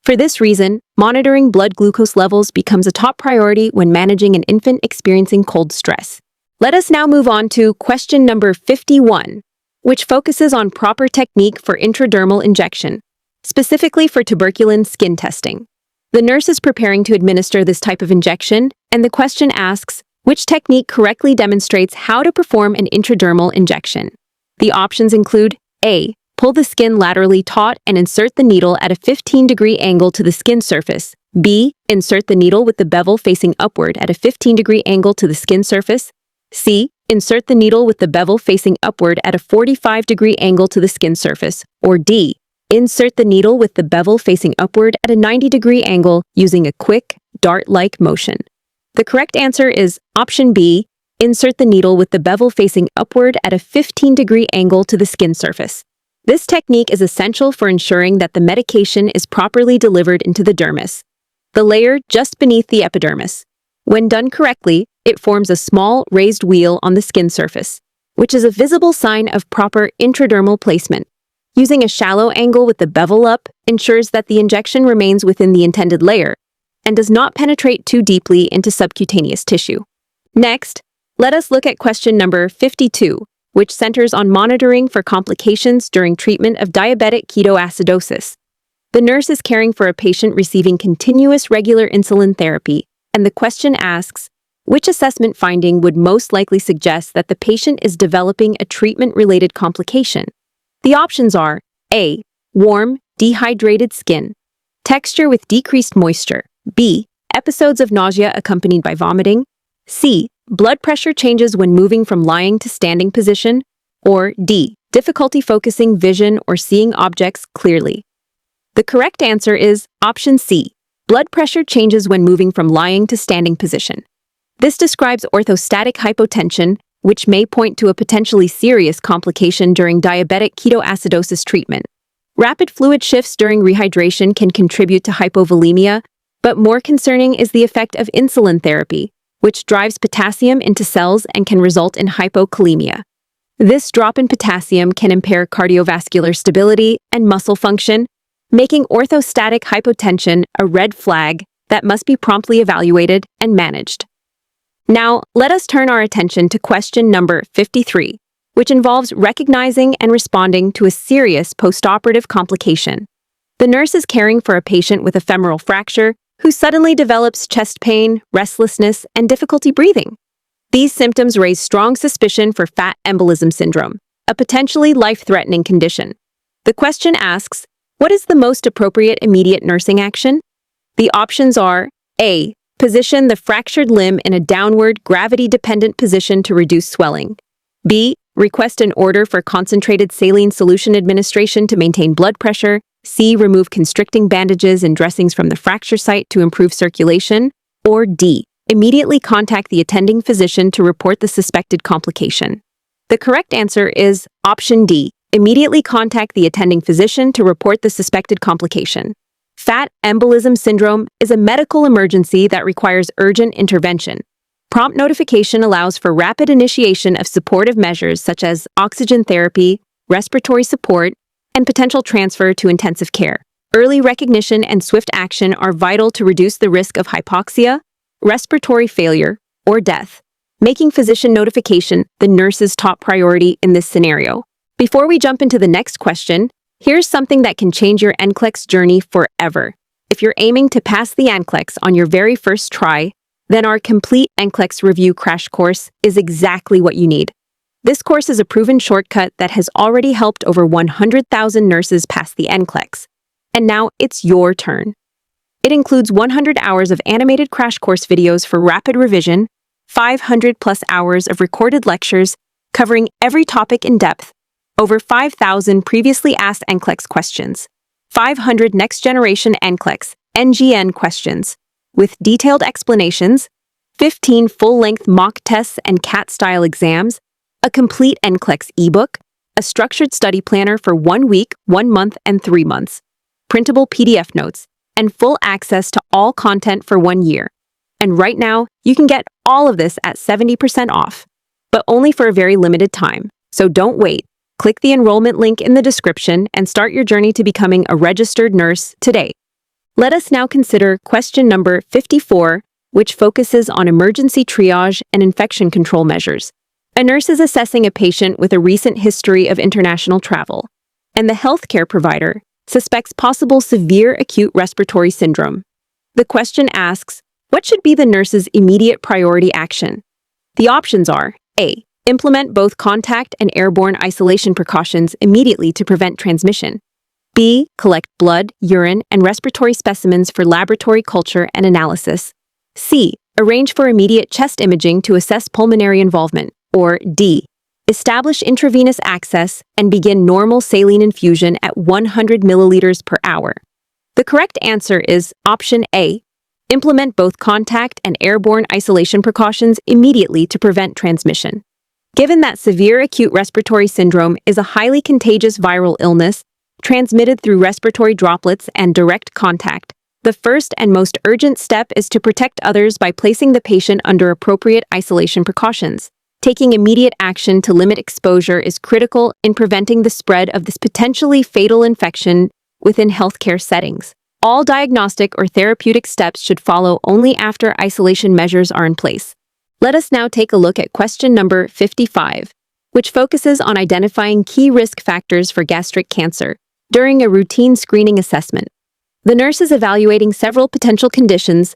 For this reason, monitoring blood glucose levels becomes a top priority when managing an infant experiencing cold stress. Let us now move on to question number 51, which focuses on proper technique for intradermal injection, specifically for tuberculin skin testing. The nurse is preparing to administer this type of injection, and the question asks, which technique correctly demonstrates how to perform an intradermal injection? The options include A. Pull the skin laterally taut and insert the needle at a 15-degree angle to the skin surface. B. Insert the needle with the bevel facing upward at a 15-degree angle to the skin surface. C. Insert the needle with the bevel facing upward at a 45-degree angle to the skin surface. Or D. Insert the needle with the bevel facing upward at a 90-degree angle using a quick, dart-like motion. The correct answer is option B. Insert the needle with the bevel facing upward at a 15-degree angle to the skin surface. This technique is essential for ensuring that the medication is properly delivered into the dermis, the layer just beneath the epidermis. When done correctly, it forms a small, raised wheal on the skin surface, which is a visible sign of proper intradermal placement. Using a shallow angle with the bevel up ensures that the injection remains within the intended layer and does not penetrate too deeply into subcutaneous tissue. Next, let us look at question number 52, which centers on monitoring for complications during treatment of diabetic ketoacidosis. The nurse is caring for a patient receiving continuous regular insulin therapy, and the question asks, which assessment finding would most likely suggest that the patient is developing a treatment-related complication? The options are A. Warm, dehydrated skin, texture with decreased moisture, B. Episodes of nausea accompanied by vomiting, C. blood pressure changes when moving from lying to standing position, or D, difficulty focusing vision or seeing objects clearly. The correct answer is option C, blood pressure changes when moving from lying to standing position. This describes orthostatic hypotension, which may point to a potentially serious complication during diabetic ketoacidosis treatment. Rapid fluid shifts during rehydration can contribute to hypovolemia, but more concerning is the effect of insulin therapy, which drives potassium into cells and can result in hypokalemia. This drop in potassium can impair cardiovascular stability and muscle function, making orthostatic hypotension a red flag that must be promptly evaluated and managed. Now, let us turn our attention to question number 53, which involves recognizing and responding to a serious postoperative complication. The nurse is caring for a patient with a femoral fracture who suddenly develops chest pain, restlessness, and difficulty breathing. These symptoms raise strong suspicion for fat embolism syndrome, a potentially life-threatening condition. The question asks, what is the most appropriate immediate nursing action? The options are A, position the fractured limb in a downward, gravity-dependent position to reduce swelling. B, request an order for concentrated saline solution administration to maintain blood pressure. C, remove constricting bandages and dressings from the fracture site to improve circulation. Or D, immediately contact the attending physician to report the suspected complication. The correct answer is option D, immediately contact the attending physician to report the suspected complication. Fat embolism syndrome is a medical emergency that requires urgent intervention. Prompt notification allows for rapid initiation of supportive measures such as oxygen therapy, respiratory support, and potential transfer to intensive care. Early recognition and swift action are vital to reduce the risk of hypoxia, respiratory failure, or death, making physician notification the nurse's top priority in this scenario. Before we jump into the next question, here's something that can change your NCLEX journey forever. If you're aiming to pass the NCLEX on your very first try, then our complete NCLEX review crash course is exactly what you need. This course is a proven shortcut that has already helped over 100,000 nurses pass the NCLEX. And now it's your turn. It includes 100 hours of animated crash course videos for rapid revision, 500+ hours of recorded lectures covering every topic in depth, over 5,000 previously asked NCLEX questions, 500 next-generation NCLEX (NGN) questions, with detailed explanations, 15 full-length mock tests and CAT-style exams, a complete NCLEX ebook, a structured study planner for 1 week, 1 month, and 3 months, printable PDF notes, and full access to all content for 1 year. And right now, you can get all of this at 70% off, but only for a very limited time. So don't wait. Click the enrollment link in the description and start your journey to becoming a registered nurse today. Let us now consider question number 54, which focuses on emergency triage and infection control measures. A nurse is assessing a patient with a recent history of international travel, and the healthcare provider suspects possible severe acute respiratory syndrome. The question asks, what should be the nurse's immediate priority action? The options are A, implement both contact and airborne isolation precautions immediately to prevent transmission. B, collect blood, urine, and respiratory specimens for laboratory culture and analysis. C, arrange for immediate chest imaging to assess pulmonary involvement. Or D, establish intravenous access and begin normal saline infusion at 100 milliliters per hour. The correct answer is option A, implement both contact and airborne isolation precautions immediately to prevent transmission. Given that severe acute respiratory syndrome is a highly contagious viral illness transmitted through respiratory droplets and direct contact, the first and most urgent step is to protect others by placing the patient under appropriate isolation precautions. Taking immediate action to limit exposure is critical in preventing the spread of this potentially fatal infection within healthcare settings. All diagnostic or therapeutic steps should follow only after isolation measures are in place. Let us now take a look at question number 55, which focuses on identifying key risk factors for gastric cancer during a routine screening assessment. The nurse is evaluating several potential conditions,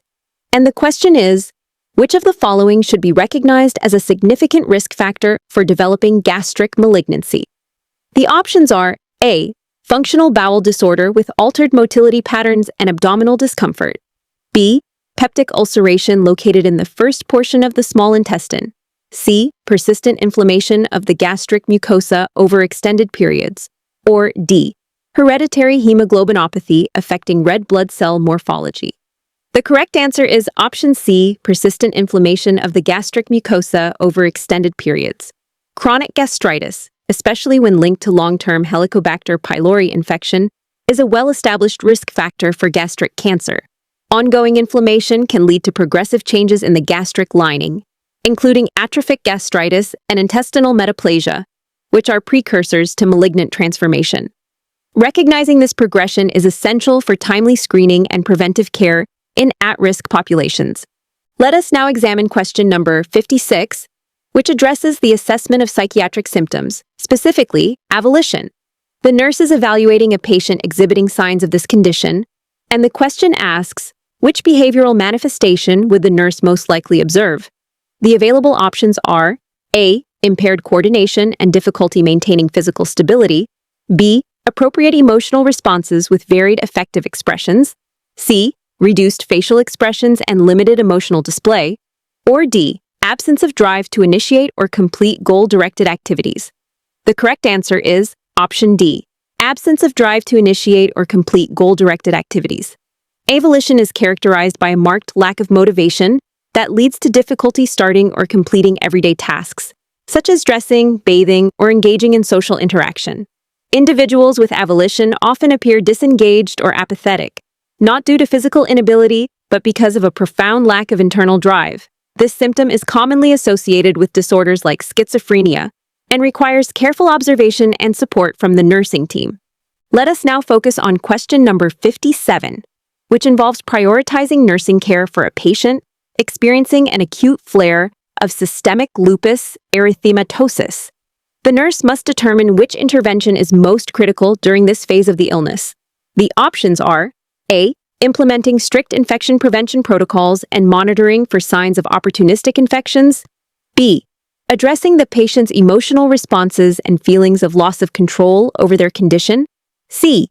and the question is, which of the following should be recognized as a significant risk factor for developing gastric malignancy? The options are A, functional bowel disorder with altered motility patterns and abdominal discomfort. B, peptic ulceration located in the first portion of the small intestine. C. Persistent inflammation of the gastric mucosa over extended periods. Or D. Hereditary hemoglobinopathy affecting red blood cell morphology. The correct answer is option C. Persistent inflammation of the gastric mucosa over extended periods. Chronic gastritis, especially when linked to long-term Helicobacter pylori infection, is a well-established risk factor for gastric cancer. Ongoing inflammation can lead to progressive changes in the gastric lining, including atrophic gastritis and intestinal metaplasia, which are precursors to malignant transformation. Recognizing this progression is essential for timely screening and preventive care in at-risk populations. Let us now examine question number 56, which addresses the assessment of psychiatric symptoms, specifically avolition. The nurse is evaluating a patient exhibiting signs of this condition, and the question asks, which behavioral manifestation would the nurse most likely observe? The available options are A. Impaired coordination and difficulty maintaining physical stability. B. Appropriate emotional responses with varied affective expressions. C. Reduced facial expressions and limited emotional display. Or D. Absence of drive to initiate or complete goal-directed activities. The correct answer is option D. Absence of drive to initiate or complete goal-directed activities. Avolition is characterized by a marked lack of motivation that leads to difficulty starting or completing everyday tasks, such as dressing, bathing, or engaging in social interaction. Individuals with avolition often appear disengaged or apathetic, not due to physical inability, but because of a profound lack of internal drive. This symptom is commonly associated with disorders like schizophrenia and requires careful observation and support from the nursing team. Let us now focus on question number 57, which involves prioritizing nursing care for a patient experiencing an acute flare of systemic lupus erythematosus. The nurse must determine which intervention is most critical during this phase of the illness. The options are A. Implementing strict infection prevention protocols and monitoring for signs of opportunistic infections. B. Addressing the patient's emotional responses and feelings of loss of control over their condition. C.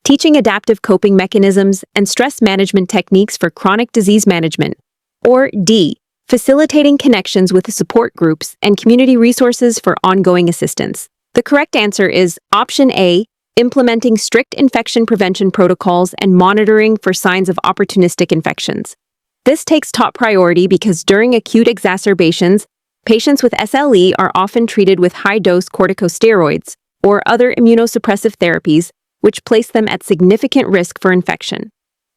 Teaching adaptive coping mechanisms and stress management techniques for chronic disease management. Or D. Facilitating connections with support groups and community resources for ongoing assistance. The correct answer is option A. Implementing strict infection prevention protocols and monitoring for signs of opportunistic infections. This takes top priority because during acute exacerbations, patients with SLE are often treated with high-dose corticosteroids or other immunosuppressive therapies, which place them at significant risk for infection.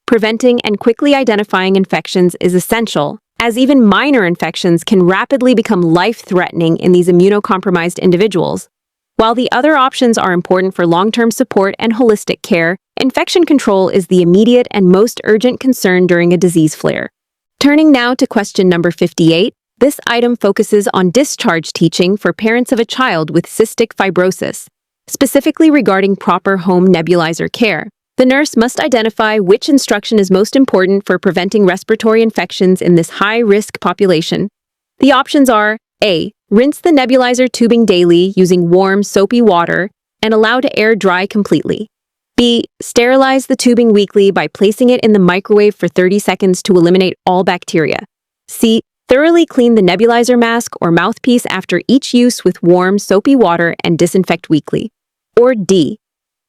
Preventing and quickly identifying infections is essential, as even minor infections can rapidly become life-threatening in these immunocompromised individuals. While the other options are important for long-term support and holistic care, infection control is the immediate and most urgent concern during a disease flare. Turning now to question number 58, this item focuses on discharge teaching for parents of a child with cystic fibrosis, specifically regarding proper home nebulizer care. The nurse must identify which instruction is most important for preventing respiratory infections in this high-risk population. The options are A. Rinse the nebulizer tubing daily using warm, soapy water and allow to air dry completely. B. Sterilize the tubing weekly by placing it in the microwave for 30 seconds to eliminate all bacteria. C. Thoroughly clean the nebulizer mask or mouthpiece after each use with warm, soapy water and disinfect weekly. Or D.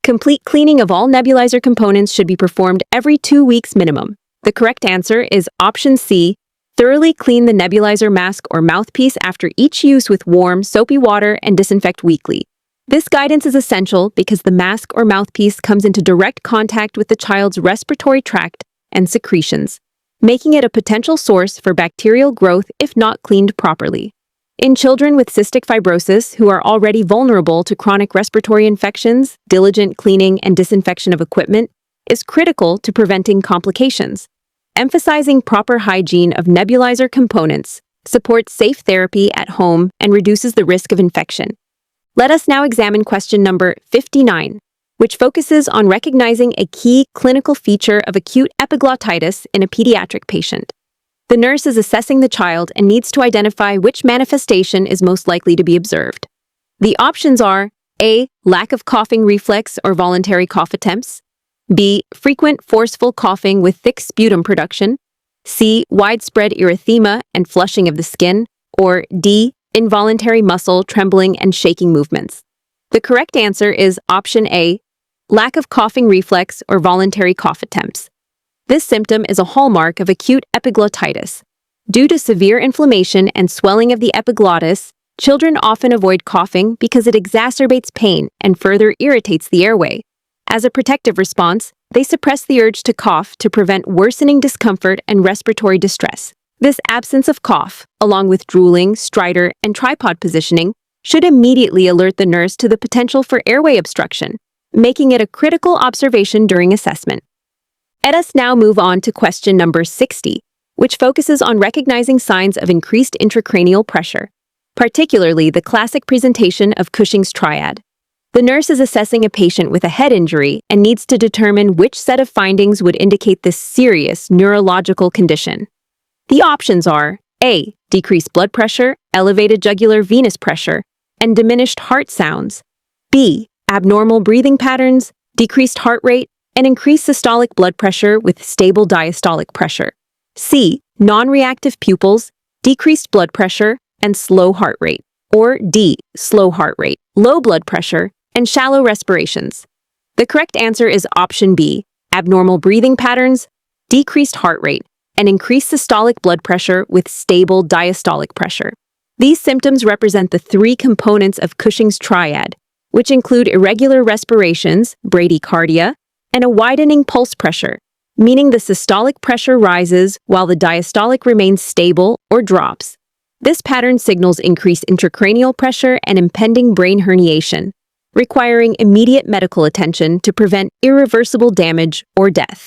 Complete cleaning of all nebulizer components should be performed every 2 weeks minimum. The correct answer is option C. Thoroughly clean the nebulizer mask or mouthpiece after each use with warm, soapy water and disinfect weekly. This guidance is essential because the mask or mouthpiece comes into direct contact with the child's respiratory tract and secretions, making it a potential source for bacterial growth if not cleaned properly. In children with cystic fibrosis who are already vulnerable to chronic respiratory infections, diligent cleaning and disinfection of equipment is critical to preventing complications. Emphasizing proper hygiene of nebulizer components supports safe therapy at home and reduces the risk of infection. Let us now examine question number 59, which focuses on recognizing a key clinical feature of acute epiglottitis in a pediatric patient. The nurse is assessing the child and needs to identify which manifestation is most likely to be observed. The options are A. Lack of coughing reflex or voluntary cough attempts. B. Frequent forceful coughing with thick sputum production. C. Widespread erythema and flushing of the skin, or D. Involuntary muscle trembling and shaking movements. The correct answer is option A. Lack of coughing reflex or voluntary cough attempts. This symptom is a hallmark of acute epiglottitis. Due to severe inflammation and swelling of the epiglottis, children often avoid coughing because it exacerbates pain and further irritates the airway. As a protective response, they suppress the urge to cough to prevent worsening discomfort and respiratory distress. This absence of cough, along with drooling, stridor, and tripod positioning, should immediately alert the nurse to the potential for airway obstruction, making it a critical observation during assessment. Let us now move on to question number 60, which focuses on recognizing signs of increased intracranial pressure, particularly the classic presentation of Cushing's triad. The nurse is assessing a patient with a head injury and needs to determine which set of findings would indicate this serious neurological condition. The options are A. Decreased blood pressure, elevated jugular venous pressure, and diminished heart sounds. B. Abnormal breathing patterns, decreased heart rate, and increased systolic blood pressure with stable diastolic pressure. C. Non-reactive pupils, decreased blood pressure, and slow heart rate. Or D. Slow heart rate, low blood pressure, and shallow respirations. The correct answer is option B. Abnormal breathing patterns, decreased heart rate, and increased systolic blood pressure with stable diastolic pressure. These symptoms represent the three components of Cushing's triad, which include irregular respirations, bradycardia, and a widening pulse pressure, meaning the systolic pressure rises while the diastolic remains stable or drops. This pattern signals increased intracranial pressure and impending brain herniation, requiring immediate medical attention to prevent irreversible damage or death.